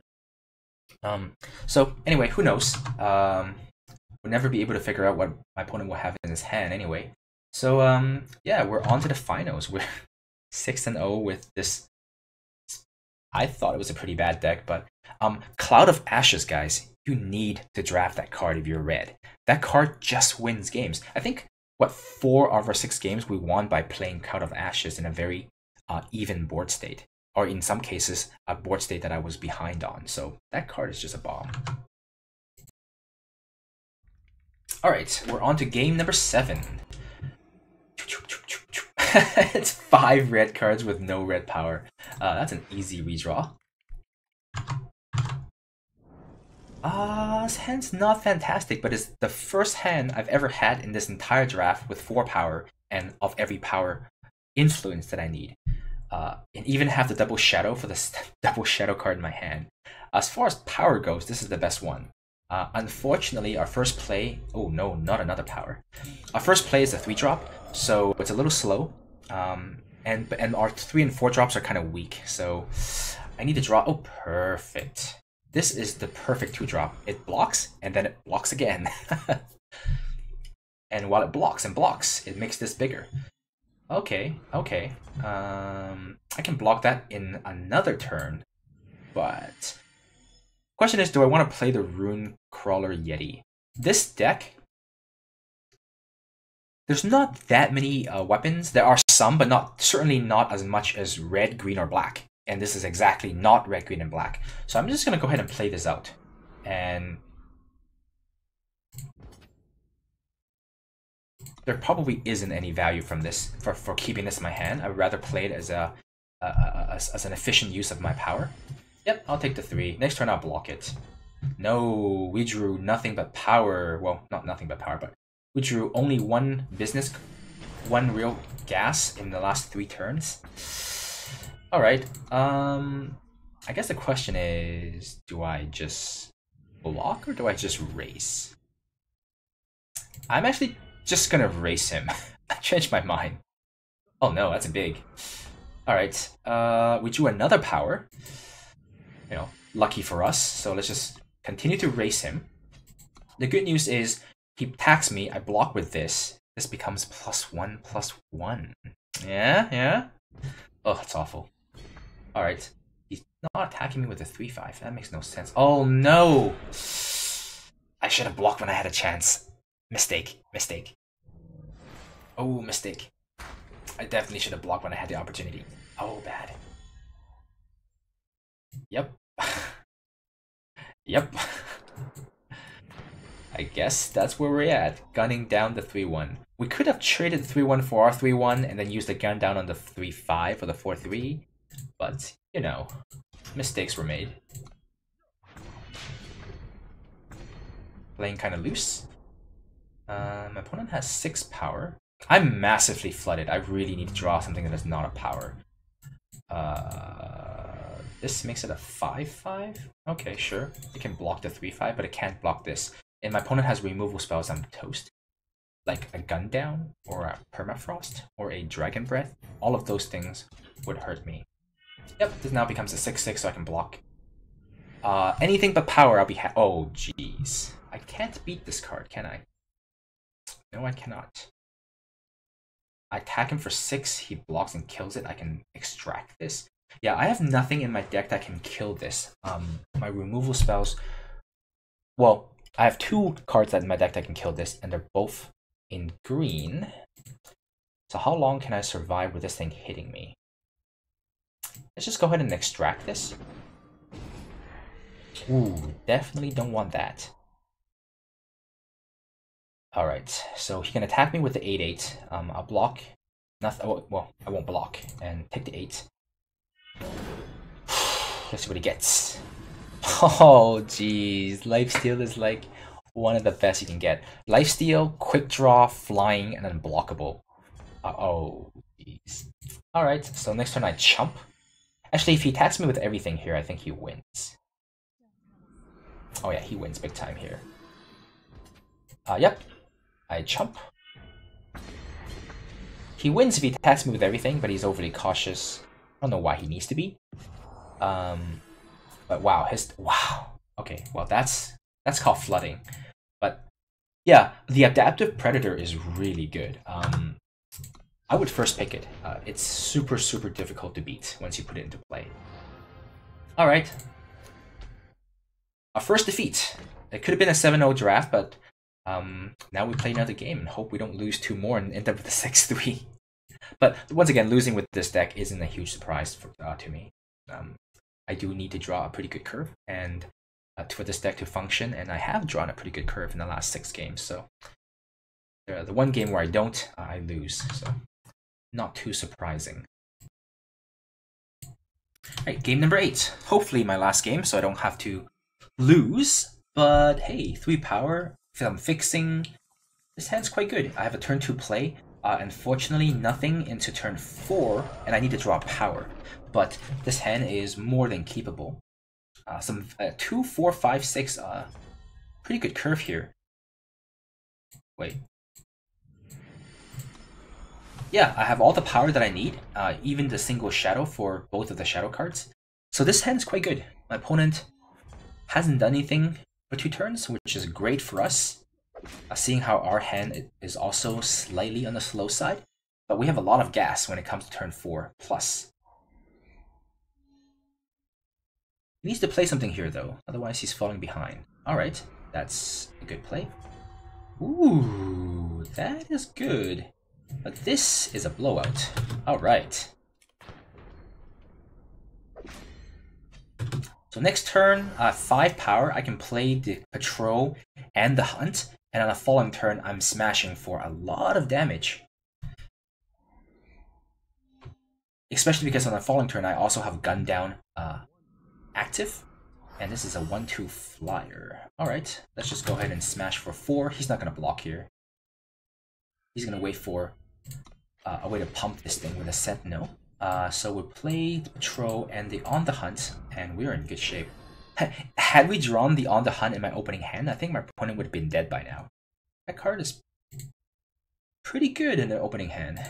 So anyway, who knows? We'll never be able to figure out what my opponent will have in his hand anyway. So yeah, we're on to the finals. We're 6-0 with this. I thought it was a pretty bad deck, but Cloud of Ashes, guys, you need to draft that card if you're red. That card just wins games. I think, what, 4 of our 6 games we won by playing Cloud of Ashes in a very even board state. Or in some cases, a board state that I was behind on. So that card is just a bomb. Alright, we're on to game number 7. It's 5 red cards with no red power. That's an easy redraw. His hand's not fantastic, but it's the first hand I've ever had in this entire draft with 4 power and of every power influence that I need. And even have the double shadow for the double shadow card in my hand. As far as power goes, this is the best one. Unfortunately, our first play... Oh no, not another power. Our first play is a 3-drop, so it's a little slow. And our 3 and 4 drops are kind of weak, so I need to draw... Oh, perfect. This is the perfect 2-drop. It blocks, and then it blocks again. And while it blocks and blocks, it makes this bigger. Okay, okay. I can block that in another turn, but... Question is, do I want to play the Rune Crawler Yeti? This deck... There's not that many weapons. There are some, but certainly not as much as red, green, or black. And this is exactly not red, green, and black. So I'm just going to go ahead and play this out. And there probably isn't any value from this for keeping this in my hand. I would rather play it as as an efficient use of my power. Yep, I'll take the 3. Next turn I'll block it. No, we drew nothing but power. Well, not nothing but power, but we drew only one real gas in the last 3 turns. Alright, I guess the question is, do I just block or do I just race? I'm actually just gonna race him. I changed my mind. Oh no, that's a big. Alright, we drew another power. You know, lucky for us. So let's just continue to race him. The good news is he attacks me, I block with this. This becomes +1/+1. Yeah, yeah. Oh, that's awful. Alright. He's not attacking me with a 3/5. That makes no sense. Oh no! I should have blocked when I had a chance. Mistake. Mistake. Oh, mistake. I definitely should have blocked when I had the opportunity. Oh, bad. Yep. Yep. I guess that's where we're at. Gunning down the 3/1. We could have traded the 3/1 for our 3/1 and then used the gun down on the 3/5 or the 4/3. But, you know, mistakes were made. Playing kind of loose. My opponent has 6 power. I'm massively flooded. I really need to draw something that is not a power. This makes it a 5/5? Okay, sure. It can block the 3/5, but it can't block this. And my opponent has removal spells, I'm toast. Like a Gun Down, or a Permafrost, or a Dragon Breath. All of those things would hurt me. Yep, this now becomes a 6/6, so I can block. Anything but power, I'll be oh, jeez. I can't beat this card, can I? No, I cannot. I attack him for 6, he blocks and kills it. I can extract this. Yeah, I have nothing in my deck that can kill this. My removal spells... Well, I have 2 cards in my deck that can kill this, and they're both in green. So how long can I survive with this thing hitting me? Let's just go ahead and extract this. Ooh, definitely don't want that. Alright, so he can attack me with the 8/8. I'll block. Nothing. Well, I won't block. And take the 8. Let's see what he gets. Oh, jeez. Lifesteal is like one of the best you can get. Lifesteal, quick draw, flying, and unblockable. Oh, jeez. Alright, so next turn I chump. Actually, if he attacks me with everything here, I think he wins. Oh yeah, he wins big time here. Yep. I chump. He wins if he attacks me with everything, but he's overly cautious. I don't know why he needs to be. But wow, wow. Okay, well that's called flooding. But yeah, the Adaptive Predator is really good. I would first pick it. It's super difficult to beat once you put it into play. All right. Our first defeat. It could have been a 7-0 draft, but now we play another game and hope we don't lose 2 more and end up with a 6-3. But once again, losing with this deck isn't a huge surprise to me. I do need to draw a pretty good curve and for this deck to function, and I have drawn a pretty good curve in the last 6 games. So the one game where I don't, I lose. So not too surprising. All right, game number 8. Hopefully my last game, so I don't have to lose. But hey, 3 power, if I'm fixing, this hand's quite good. I have a turn 2 play. Unfortunately, nothing into turn 4, and I need to draw power. But this hand is more than keepable. Some 2, 4, 5, 6, pretty good curve here. Wait. Yeah, I have all the power that I need, even the single shadow for both of the shadow cards. So this hand's quite good. My opponent hasn't done anything for 2 turns, which is great for us. Seeing how our hand is also slightly on the slow side, but we have a lot of gas when it comes to turn 4 plus. He needs to play something here though, otherwise he's falling behind. Alright, that's a good play. Ooh, that is good. But this is a blowout. Alright. So next turn, 5 power, I can play the Patrol and the Hunt, and on a following turn, I'm smashing for a lot of damage. Especially because on the following turn, I also have Gun Down active, and this is a 1-2 flyer. Alright, let's just go ahead and smash for 4. He's not going to block here. He's going to wait for a way to pump this thing with a Sentinel. So we'll play the Patrol and the On the Hunt, and we're in good shape. Had we drawn the On the Hunt in my opening hand, I think my opponent would have been dead by now. That card is pretty good in the opening hand.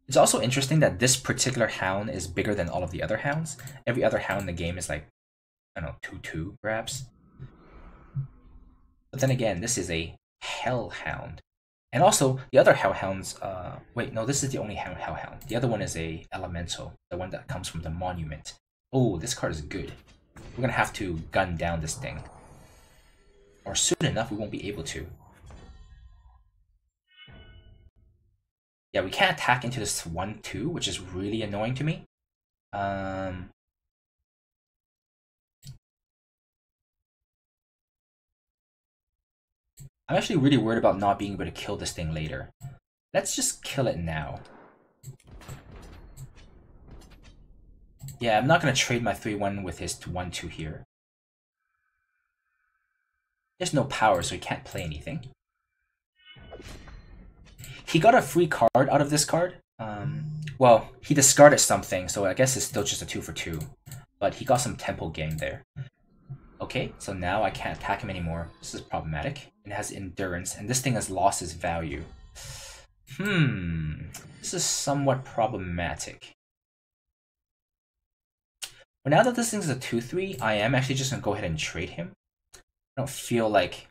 It's also interesting that this particular hound is bigger than all of the other hounds. Every other hound in the game is like, I don't know, 2-2 perhaps. But then again, this is a Hellhound. And also, the other Hellhounds, wait, no, this is the only Hellhound. The other one is a Elemental, the one that comes from the Monument. Oh, this card is good. We're gonna have to gun down this thing. Or soon enough, we won't be able to. Yeah, we can't attack into this 1-2, which is really annoying to me. I'm actually really worried about not being able to kill this thing later. Let's just kill it now. Yeah, I'm not going to trade my 3-1 with his 1-2 here. There's no power, so he can't play anything. He got a free card out of this card. Well, he discarded something, so I guess it's still just a 2 for 2. But he got some tempo game there. Okay, so now I can't attack him anymore. This is problematic. It has endurance, and this thing has lost its value. This is somewhat problematic. But now that this thing's a 2-3, I am actually just going to go ahead and trade him. I don't feel like...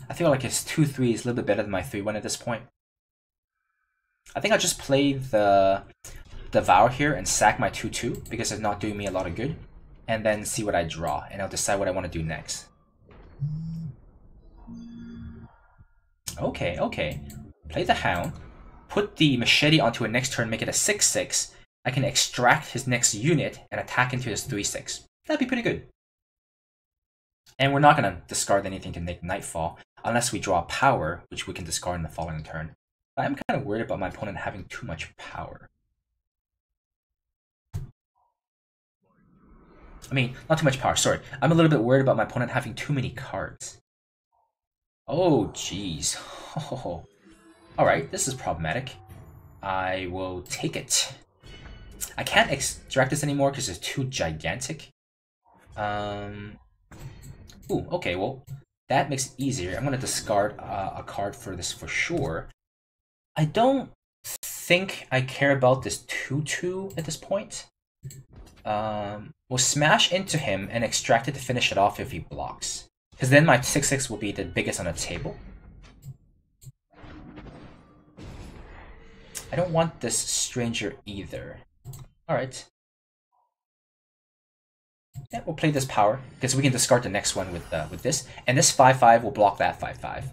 I feel like his 2-3 is a little bit better than my 3-1 at this point. I think I'll just play the Devour here and sack my 2-2 because it's not doing me a lot of good. And then see what I draw, and I'll decide what I want to do next. Okay. Play the Hound. Put the Machete onto a next turn, make it a 6-6. I can extract his next unit and attack into his 3-6. That'd be pretty good. And we're not going to discard anything to make Nightfall, unless we draw power, which we can discard in the following turn. But I'm kind of worried about my opponent having too much power. I mean, not too much power, sorry. I'm a little bit worried about my opponent having too many cards. Oh, jeez. Oh. Alright, this is problematic. I will take it. I can't extract this anymore because it's too gigantic. Ooh, okay, well, that makes it easier. I'm going to discard a card for this for sure. I don't think I care about this 2-2 at this point. We'll smash into him and extract it to finish it off if he blocks. Because then my 6-6 will be the biggest on the table. I don't want this stranger either. Alright. Yeah, we'll play this power, because we can discard the next one with this. And this 5-5 will block that 5-5.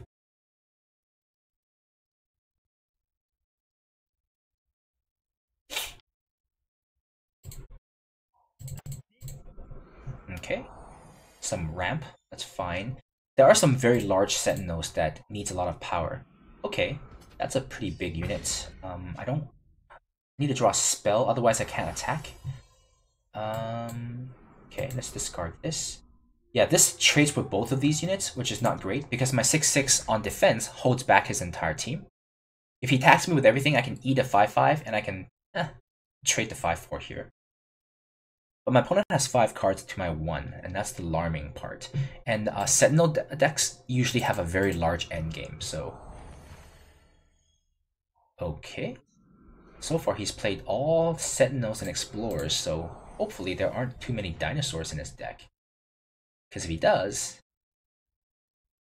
Okay. Some ramp, that's fine. There are some very large sentinels that needs a lot of power. Okay, that's a pretty big unit. I don't need to draw a spell, otherwise I can't attack. Okay, let's discard this. Yeah, this trades with both of these units, which is not great because my 6/6 on defense holds back his entire team. If he attacks me with everything, I can eat a 5/5 and I can trade the 5/4 here. But my opponent has 5 cards to my 1, and that's the alarming part. And Sentinel decks usually have a very large endgame, so... Okay. So far, he's played all Sentinels and Explorers, so hopefully there aren't too many dinosaurs in his deck. Because if he does,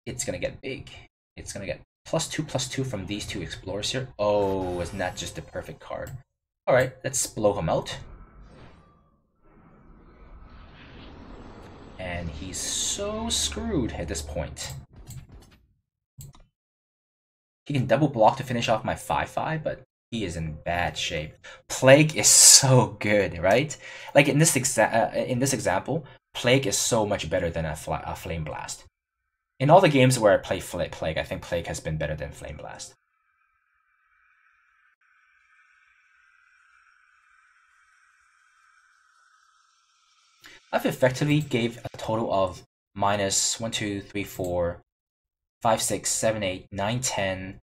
it's gonna get big. It's gonna get +2/+2 from these 2 Explorers here. Oh, isn't that just the perfect card? Alright, let's blow him out. And he's so screwed at this point. He can double block to finish off my 5/5, but he is in bad shape. Plague is so good, right? Like in this example, Plague is so much better than a Flame Blast. In all the games where I play Plague, I think Plague has been better than Flame Blast. I've effectively gave a total of minus 1, 2, 3, 4, 5, 6, 7, 8, 9, 10.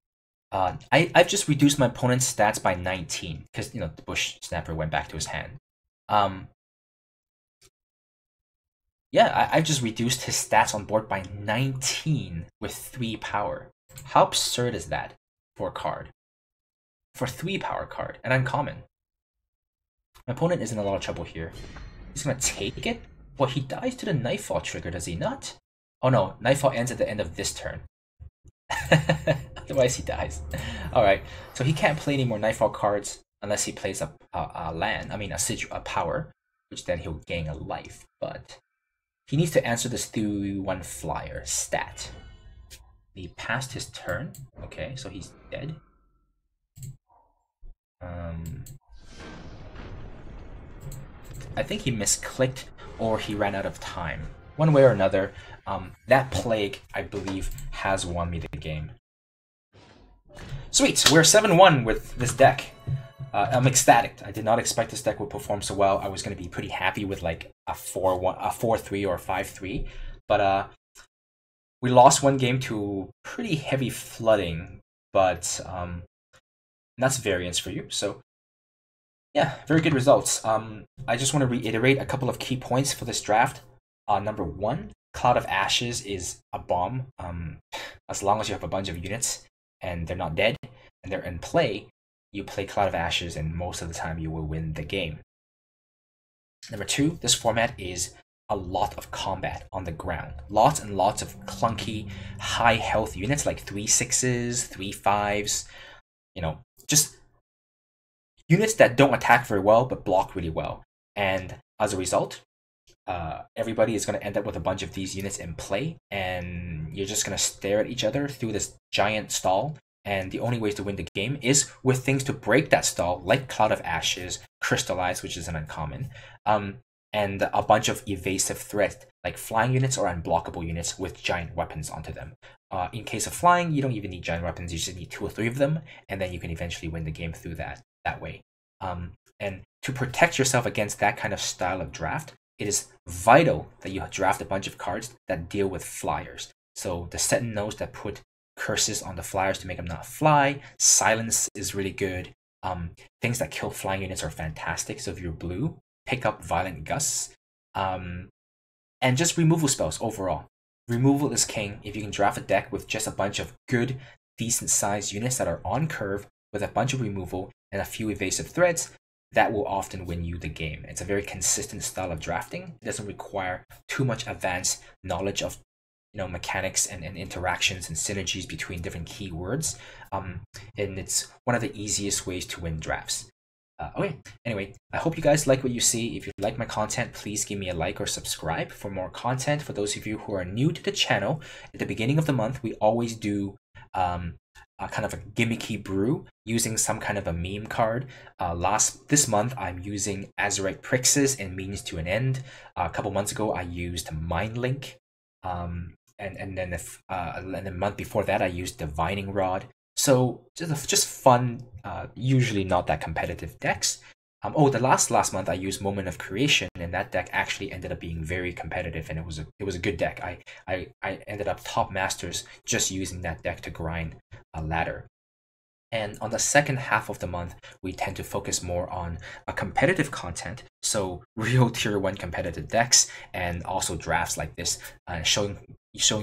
I've just reduced my opponent's stats by 19 because the Bush Snapper went back to his hand. Yeah, I've just reduced his stats on board by 19 with 3 power. How absurd is that for a card? For 3 power card, an uncommon. My opponent is in a lot of trouble here. He's gonna take it? Well, he dies to the Nightfall trigger, does he not? Oh no, Nightfall ends at the end of this turn. Otherwise he dies. Alright, so he can't play any more Nightfall cards unless he plays a land, a power, which then he'll gain a life, but he needs to answer this 3/1 flyer stat. He passed his turn. Okay, so he's dead. I think he misclicked or he ran out of time. One way or another, that Plague, I believe, has won me the game. Sweet, we're 7-1 with this deck. I'm ecstatic. I did not expect this deck would perform so well. I was going to be pretty happy with like a 4-3 or a 5-3, but we lost one game to pretty heavy flooding, but that's variance for you. So yeah, very good results. I just want to reiterate a couple of key points for this draft. Number 1, Cloud of Ashes is a bomb. As long as you have a bunch of units and they're not dead and they're in play, you play Cloud of Ashes and most of the time you will win the game. Number 2, this format is a lot of combat on the ground. Lots and lots of clunky, high health units like 3/6s, 3/5s, just units that don't attack very well but block really well. And as a result, everybody is going to end up with a bunch of these units in play, and you're just going to stare at each other through this giant stall. And the only way to win the game is with things to break that stall, like Cloud of Ashes, Crystallize, which is an uncommon, and a bunch of evasive threats, like flying units or unblockable units with giant weapons onto them. In case of flying, you don't even need giant weapons, you just need 2 or 3 of them, and then you can eventually win the game through that way. And to protect yourself against that kind of style of draft, it is vital that you draft a bunch of cards that deal with flyers. So the Sentinels that put curses on the flyers to make them not fly. Silence is really good. Things that kill flying units are fantastic. So if you're blue, pick up Violent Gusts. And just removal spells overall. Removal is king. If you can draft a deck with just a bunch of good, decent sized units that are on curve with a bunch of removal and a few evasive threats, that will often win you the game. It's a very consistent style of drafting. It doesn't require too much advanced knowledge of mechanics and interactions and synergies between different keywords. And it's one of the easiest ways to win drafts. Okay, anyway, I hope you guys like what you see. If you like my content, please give me a like or subscribe for more content. For those of you who are new to the channel, at the beginning of the month, we always do kind of a gimmicky brew using some kind of a meme card. This month I'm using Azurite Prixis and Means to an End. A couple months ago I used Mindlink, and then the month before that I used Divining Rod. So just fun, usually not that competitive decks. Oh, the last month I used Moment of Creation, and that deck actually ended up being very competitive, and it was a good deck. I ended up top masters just using that deck to grind a ladder. And on the second half of the month, we tend to focus more on a competitive content, so real tier one competitive decks, and also drafts like this, showing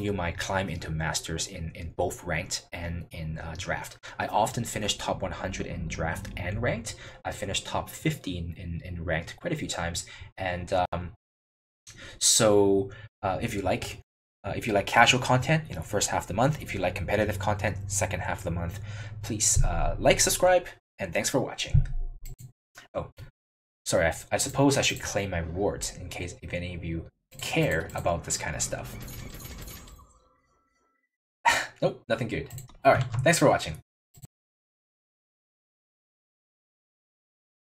you my climb into masters in both ranked and in draft. I often finish top 100 in draft and ranked. I finished top 50 in ranked quite a few times, and so if you like casual content, first half of the month. If you like competitive content, second half of the month. Please like, subscribe, and thanks for watching. Oh, sorry. I suppose I should claim my rewards in case if any of you care about this kind of stuff. Nope, nothing good. All right, thanks for watching.